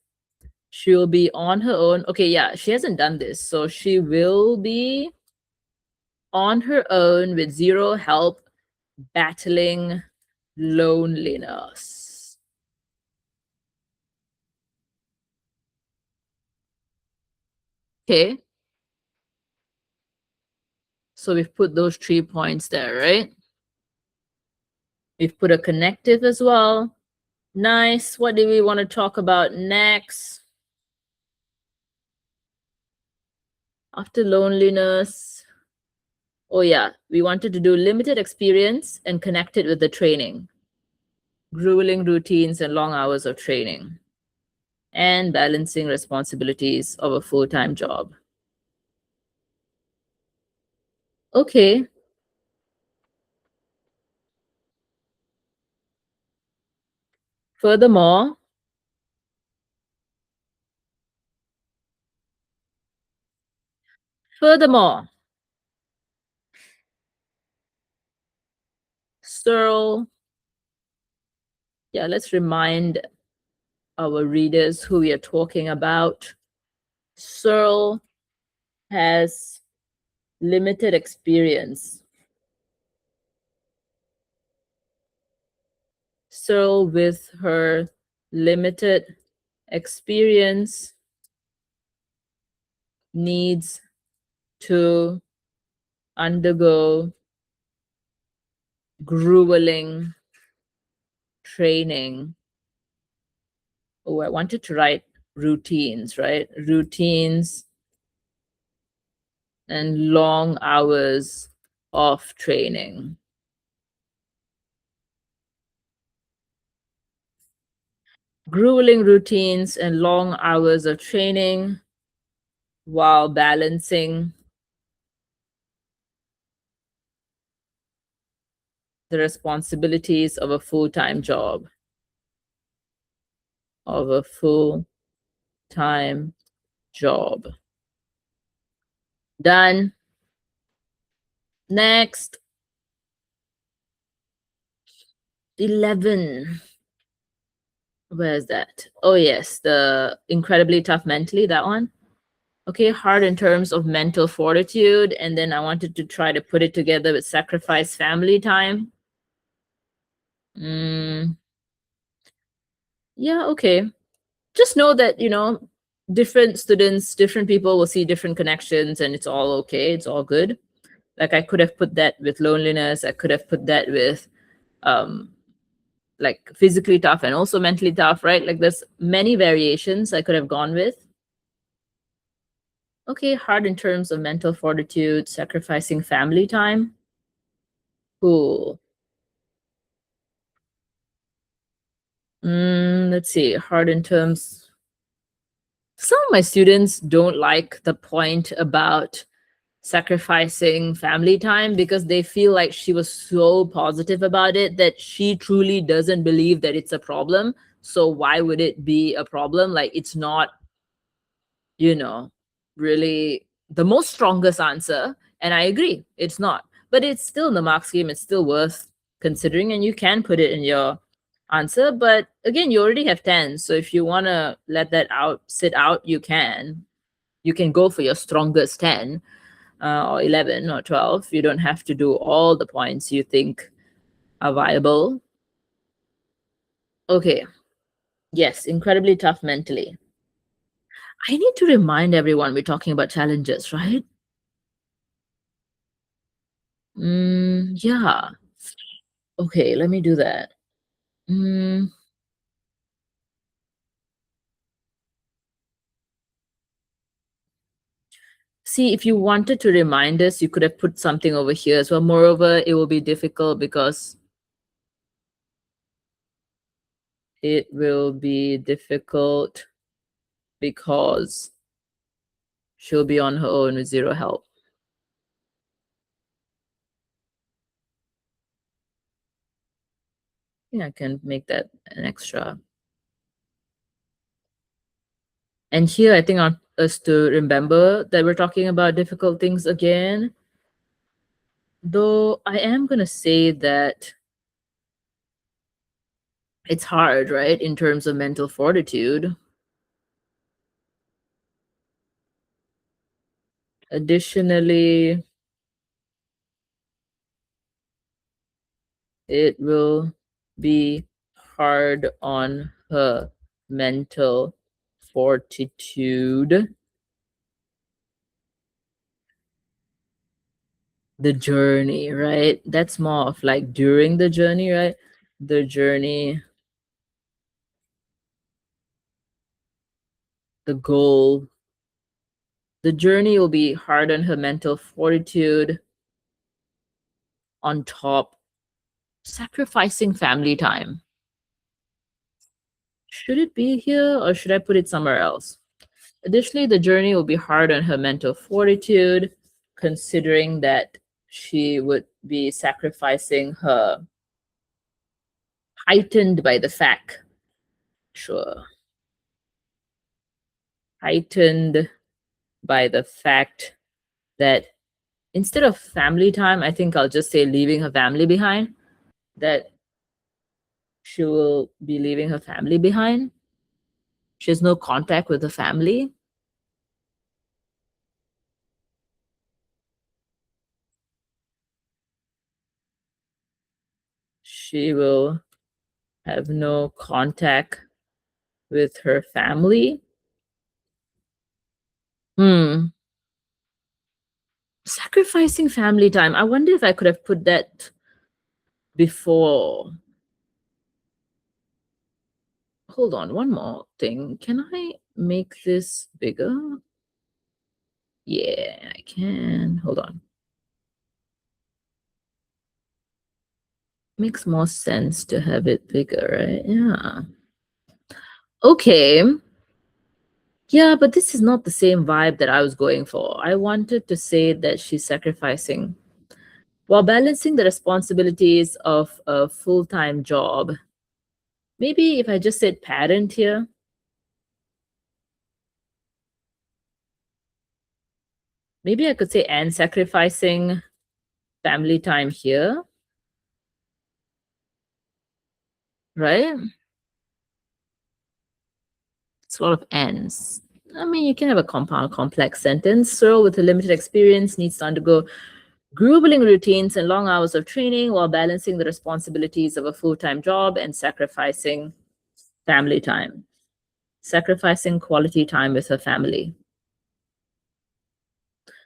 She'll be on her own. Okay, yeah, she hasn't done this. So she will be on her own with zero help, battling loneliness. Okay. So we've put those 3 points there, right? We've put a connective as well. Nice. What do we want to talk about next? After loneliness. Oh, yeah. We wanted to do limited experience and connect it with the training. Grueling routines and long hours of training. And balancing responsibilities of a full-time job. Okay. Furthermore, furthermore, Searle, yeah, let's remind our readers who we are talking about. Searle has limited experience. Searle, with her limited experience, needs to undergo grueling training. Oh, I wanted to write routines, right? Routines and long hours of training. Grueling routines and long hours of training while balancing the responsibilities of a full-time job. Of a full-time job. Done. Next. 11. Where is that? Oh, yes, the incredibly tough mentally, that one. Okay, hard in terms of mental fortitude. And then I wanted to try to put it together with sacrifice family time. Yeah, okay. Just know that, different students, different people will see different connections, and it's all okay. It's all good. Like I could have put that with loneliness. I could have put that with um like physically tough and also mentally tough, right? Like there's many variations I could have gone with. Okay, hard in terms of mental fortitude, sacrificing family time. Cool. Let's see, hard in terms. Some of my students don't like the point about sacrificing family time because they feel like she was so positive about it that she truly doesn't believe that it's a problem. So why would it be a problem? Like it's not, you know, really the most strongest answer. And I agree, it's not. But it's still in the mark scheme, it's still worth considering, and you can put it in your answer. But again, you already have 10. So if you want to let that out, sit out, you can. You can go for your strongest 10 or 11 or 12. You don't have to do all the points you think are viable. Okay. Yes, incredibly tough mentally. I need to remind everyone we're talking about challenges, right? Yeah. Okay, let me do that. Mm, see, if you wanted to remind us, you could have put something over here as well. Moreover, it will be difficult because she'll be on her own with zero help. Yeah, I can make that an extra. And here, I think I want us to remember that we're talking about difficult things again. Though I am going to say that it's hard, right, in terms of mental fortitude. Additionally, it will be hard on her mental fortitude. The journey, right? That's more of like during the journey, right? The journey, the goal. The journey will be hard on her mental fortitude. On top, sacrificing family time. Should it be here or should I put it somewhere else? Additionally, the journey will be hard on her mental fortitude, considering that she would be sacrificing her heightened by the fact, sure, heightened by the fact that instead of family time, I think I'll just say leaving her family behind. that she will be leaving her family behind. She has no contact with the family. She will have no contact with her family. Hmm. Sacrificing family time. I wonder if I could have put that before. Hold on, one more thing. Can I make this bigger? Yeah, I can. Hold on. Makes more sense to have it bigger, right? Yeah. Okay. Yeah, but this is not the same vibe that I was going for. I wanted to say that she's sacrificing while balancing the responsibilities of a full time job. Maybe if I just said parent here, maybe I could say and sacrificing family time here, right? It's a lot of ends. I mean, you can have a compound complex sentence. Searle, with a limited experience, needs to undergo grueling routines and long hours of training while balancing the responsibilities of a full time job and sacrificing family time, sacrificing quality time with her family.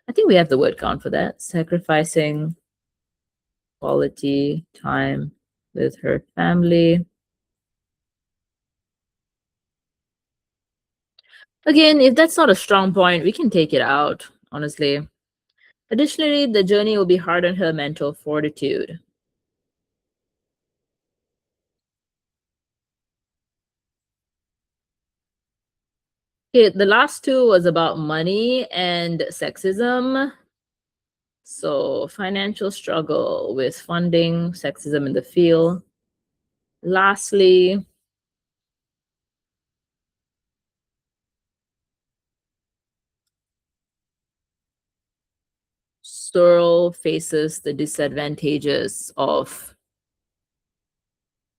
I think we have the word count for that. Sacrificing quality time with her family. Again, if that's not a strong point, we can take it out, honestly. Additionally, the journey will be hard on her mental fortitude. Okay, the last two was about money and sexism. So, financial struggle with funding, sexism in the field. Lastly, Searle faces the disadvantages of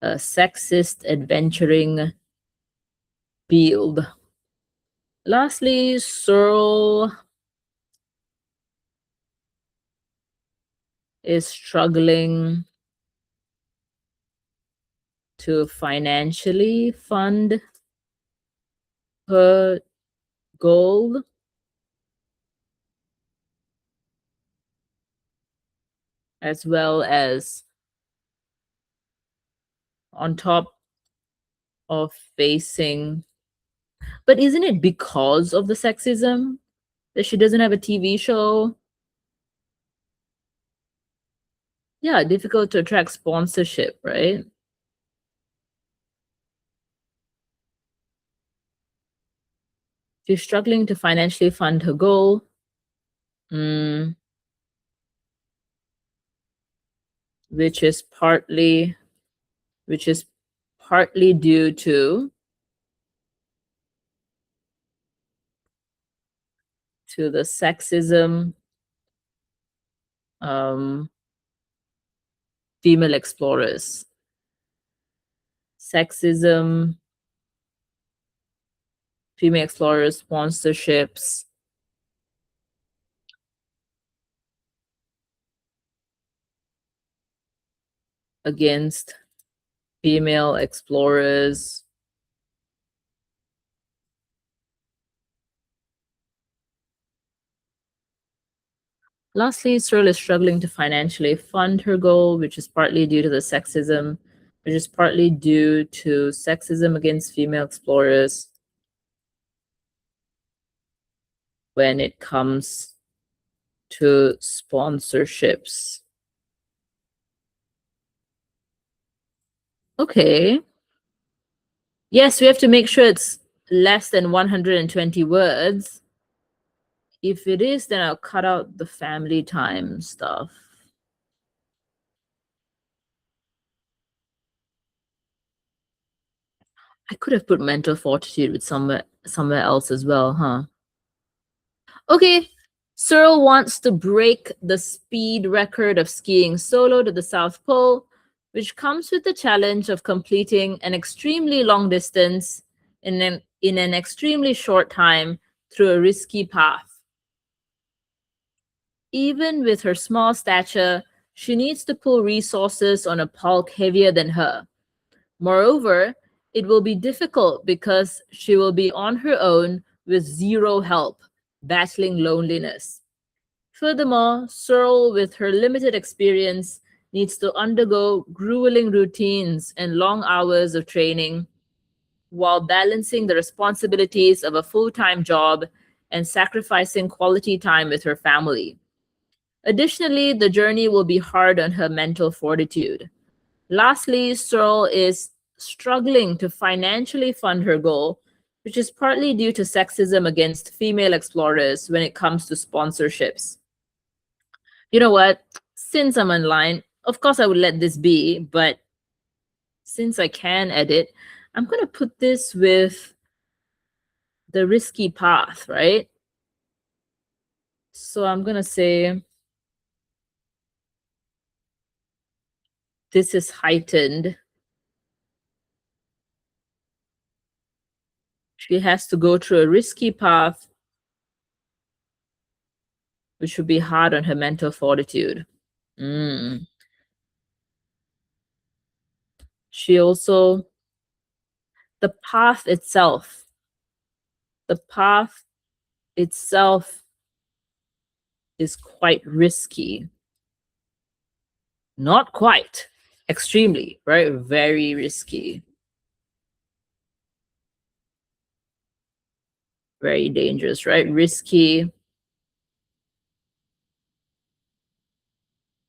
a sexist adventuring field. Lastly, Searle is struggling to financially fund her goal, as well as on top of facing. But isn't it because of the sexism that she doesn't have a TV show? Yeah, difficult to attract sponsorship, right? She's struggling to financially fund her goal. Mm, which is partly which is partly due to the sexism, um, female explorers, sexism, female explorers sponsorships, against female explorers. Lastly, Searle is struggling to financially fund her goal, which is partly due to the sexism, which is partly due to sexism against female explorers when it comes to sponsorships. Okay. Yes, we have to make sure it's less than 120 words. If it is, then I'll cut out the family time stuff. I could have put mental fortitude with somewhere else as well, huh? Okay. Searle wants to break the speed record of skiing solo to the South Pole, which comes with the challenge of completing an extremely long distance in an extremely short time through a risky path. Even with her small stature, she needs to pull resources on a bulk heavier than her. Moreover, it will be difficult because she will be on her own with zero help, battling loneliness. Furthermore, Searle, with her limited experience, needs to undergo grueling routines and long hours of training while balancing the responsibilities of a full-time job and sacrificing quality time with her family. Additionally, the journey will be hard on her mental fortitude. Lastly, Searle is struggling to financially fund her goal, which is partly due to sexism against female explorers when it comes to sponsorships. You know what? Since I'm online, of course I would let this be, but since I can edit, I'm going to put this with the risky path, right? So I'm going to say this is heightened. She has to go through a risky path, which would be hard on her mental fortitude. She also, the path itself, the path itself is quite risky. Not quite, extremely, right? Very risky. Very dangerous, right? Risky,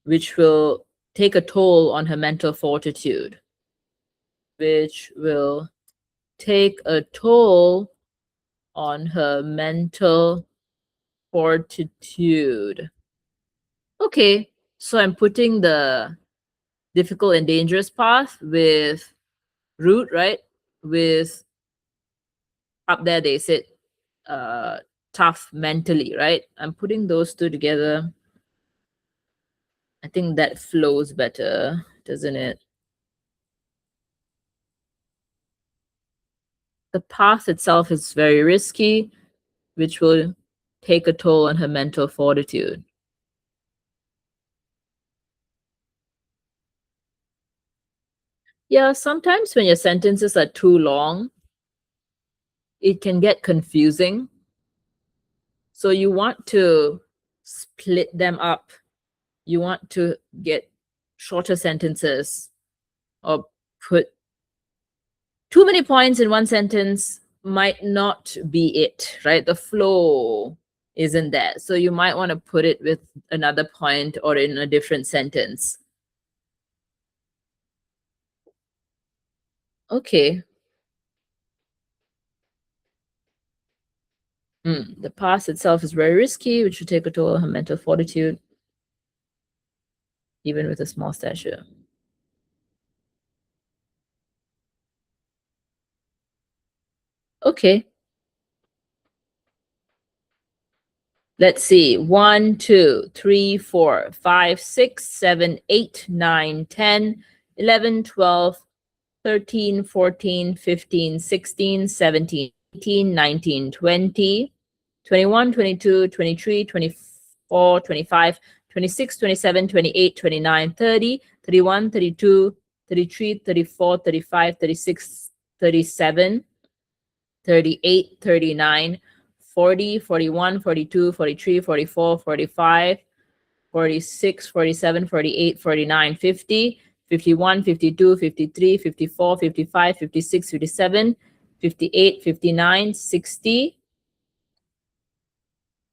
which will take a toll on her mental fortitude, which will take a toll on her mental fortitude. Okay, so I'm putting the difficult and dangerous path with root, right? With up there, they said tough mentally, right? I'm putting those two together. I think that flows better, doesn't it? The path itself is very risky, which will take a toll on her mental fortitude. Yeah, sometimes when your sentences are too long, it can get confusing. So you want to split them up. You want to get shorter sentences or put too many points in one sentence might not be it, right? The flow isn't there. So you might want to put it with another point or in a different sentence. Okay. The past itself is very risky, which should take a toll on her mental fortitude, even with a small stature. Okay. Let's see. 1, 2, 3, 4, 5, 6, 7, 8, 9, 10, 11, 12, 13, 14, 15, 16, 17, 18, 19, 20, 21, 22, 23, 24, 25, 26, 27, 28, 29, 30, 31, 32, 33, 34, 35, 36, 37, 38, 39, 40, 41, 42, 43, 44, 45, 46, 47, 48, 49, 50, 51, 52, 53, 54, 55, 56, 57, 58, 59, 60,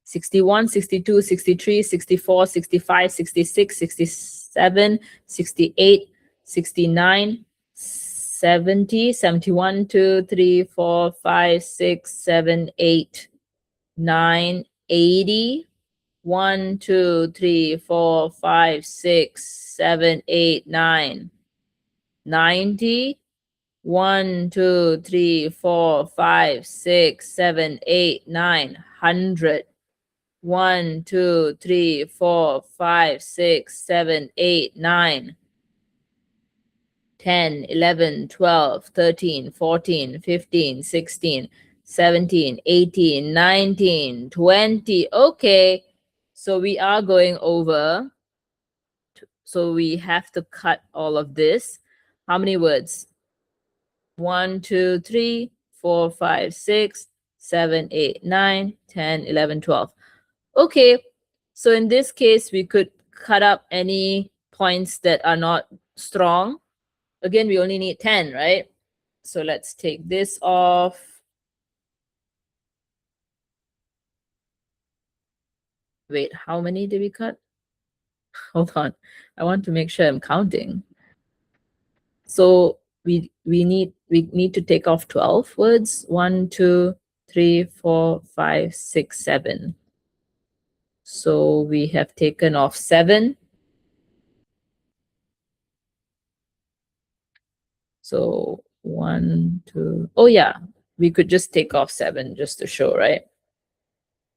61, 62, 63, 64, 65, 66, 67, 68, 69, 70, 71, 2, 3, 4, 5, 6, 7, 8, 9, 80, 1, 2, 3, 4, 5, 6, 7, 8, 9, 90, 1, 2, 3, 4, 5, 6, 7, 8, 9, 100. 1, 2, 3, 4, 5, 6, 7, 8, 9. 10, 11, 12, 13, 14, 15, 16, 17, 18, 19, 20. Okay, so we are going over. So we have to cut all of this. How many words? 1, 2, 3, 4, 5, 6, 7, 8, 9, 10, 11, 12. Okay, so in this case, we could cut up any points that are not strong. Again, we only need 10, right? So let's take this off. Wait, how many did we cut? Hold on. I want to make sure I'm counting. So we need to take off 12 words. 1, 2, 3, 4, 5, 6, 7. So we have taken off 7. So 1, 2. Oh yeah, we could just take off 7 just to show, right?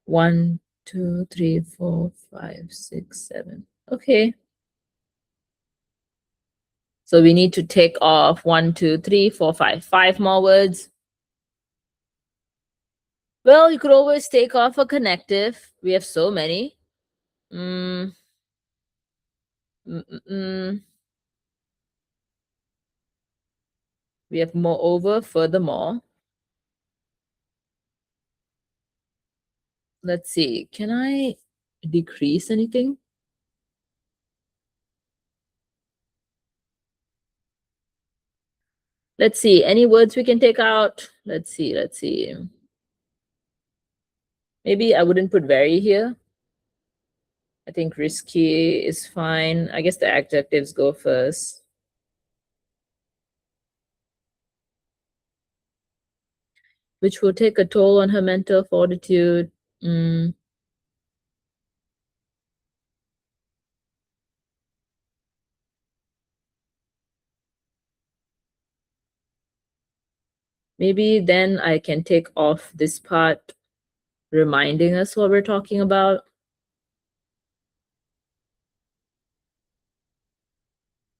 1, 2, 3, 4, 5, 6, 7. Okay. So we need to take off 1, 2, 3, 4, 5. 5 more words. Well, you could always take off a connective. We have so many. Mm, mm, mm, mm. We have moreover, furthermore. Let's see. Can I decrease anything? Let's see. Any words we can take out? Let's see. Let's see. Maybe I wouldn't put very here. I think risky is fine. I guess the adjectives go first. Which will take a toll on her mental fortitude. Mm. Maybe then I can take off this part reminding us what we're talking about.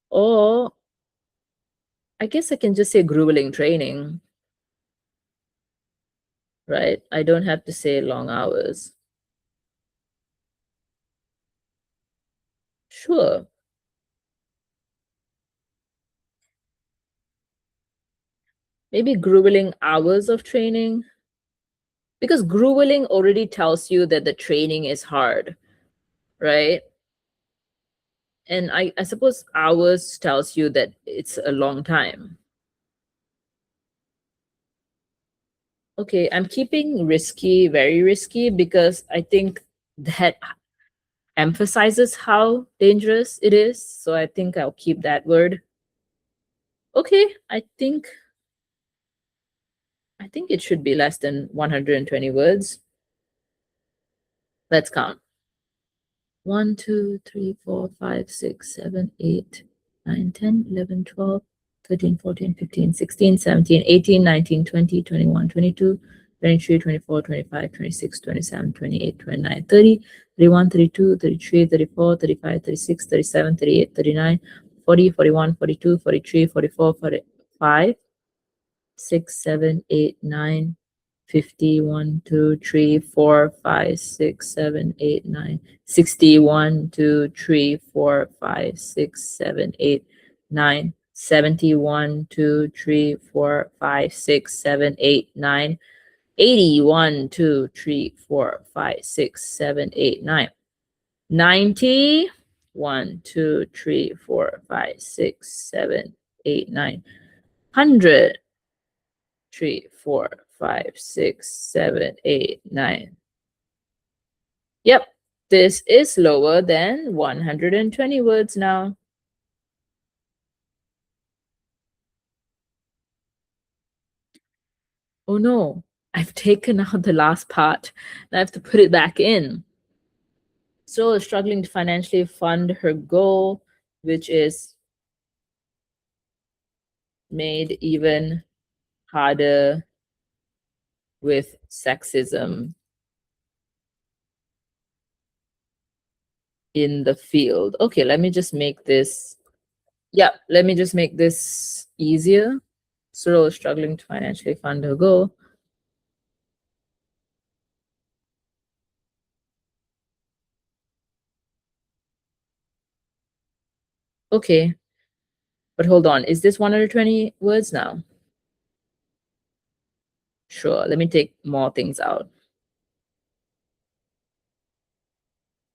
Or I guess I can just say grueling training, right? I don't have to say long hours. Sure. Maybe grueling hours of training. Because grueling already tells you that the training is hard, right? And I suppose hours tells you that it's a long time. Okay, I'm keeping risky, very risky, because I think that emphasizes how dangerous it is. So I think I'll keep that word. Okay, I think it should be less than 120 words. Let's count. 1, 2, 3, 4, 5, 6, 7, 8, 9, 10, 11, 12, 13, 14, 15, 16, 17, 18, 19, 20, 21, 22, 23, 24, 25, 26, 27, 28, 29, 30, 31, 32, 33, 34, 35, 36, 37, 38, 39, 40, 41, 42, 43, 44, 45, 6, 7, 8, 9, 50, 1, 2, 3, 4, 5, 6, 7, 8, 9, 60, 1, 2, 3, 4, 5, 6, 7, 8, 9, 70, 1, 2, 3, 4, 5, 6, 7, 8, 9, 80, 1, 2, 3, 4, 5, 6, 7, 8, 9, 90, 1, 2, 3, 4, 5, 6, 7, 8, 9, 100, 3, 4, 5, 6, 7, 8, 9. Yep, this is lower than 120 words now. Oh no, I've taken out the last part. I have to put it back in. Still struggling to financially fund her goal, which is made even harder with sexism in the field. Okay, let me just make this Yeah, let me just make this easier. Cyril is struggling to financially fund her goal. Okay, but hold on. Is this 120 words now? Sure, let me take more things out.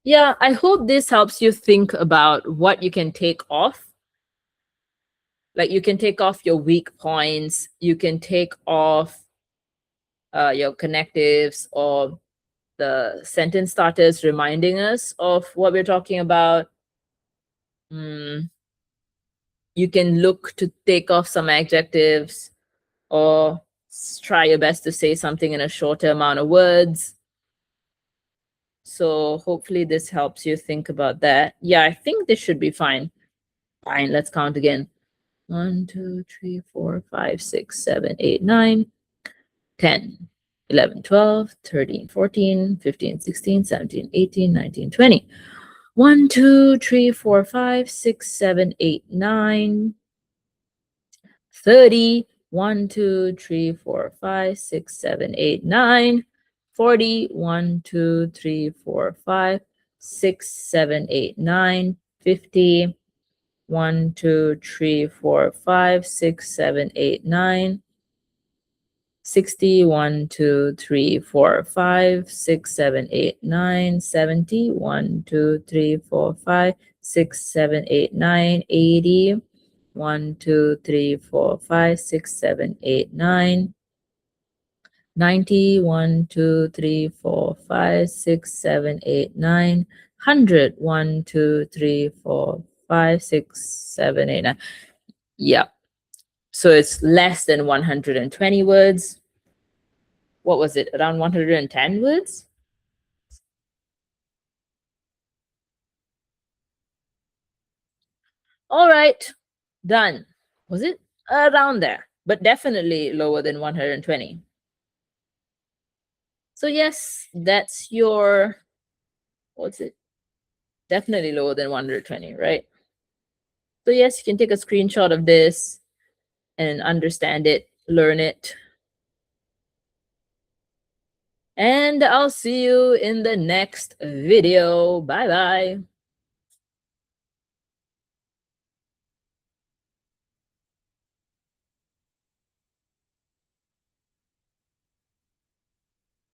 Yeah, I hope this helps you think about what you can take off. Like you can take off your weak points, you can take off your connectives or the sentence starters reminding us of what we're talking about. Mm, you can look to take off some adjectives or try your best to say something in a shorter amount of words. So hopefully this helps you think about that. Yeah, I think this should be fine. Fine, let's count again. 1, 2, 3, 4, 5, 6, 7, 8, 9, 10, 11, 12, 13, 14, 15, 16, 17, 18, 19, 20. 1, 2, 3, 4, 5, 6, 7, 8, 9, 30. 1, 2, 3, 4, 5, 6, 7, 8, 9, 40. 1, 2, 3, 4, 5, 6, 7, 8, 9, 50. 1, 2, 3, 4, 5, 6, 7, 8, 9, 60. 1, 2, 3, 4, 5, 6, 7, 8, 9, 70. 1, 2, 3, 4, 5, 6, 7, 8, 9, 80. 1, 2, 3, 4, 5, 6, 7, 8, 9, 90. 1, 2, 3, 4, 5, 6, 7, 8, 9, 100. 1, 2, 3, 4, 5, 6, 7, 8, 9. Yeah. So it's less than 120 words. What was it? Around 110 words? All right. Done. Was it around there? But definitely lower than 120. So yes, that's your, what's it? Definitely lower than 120, right? So yes, you can take a screenshot of this and understand it, learn it. And I'll see you in the next video. Bye bye.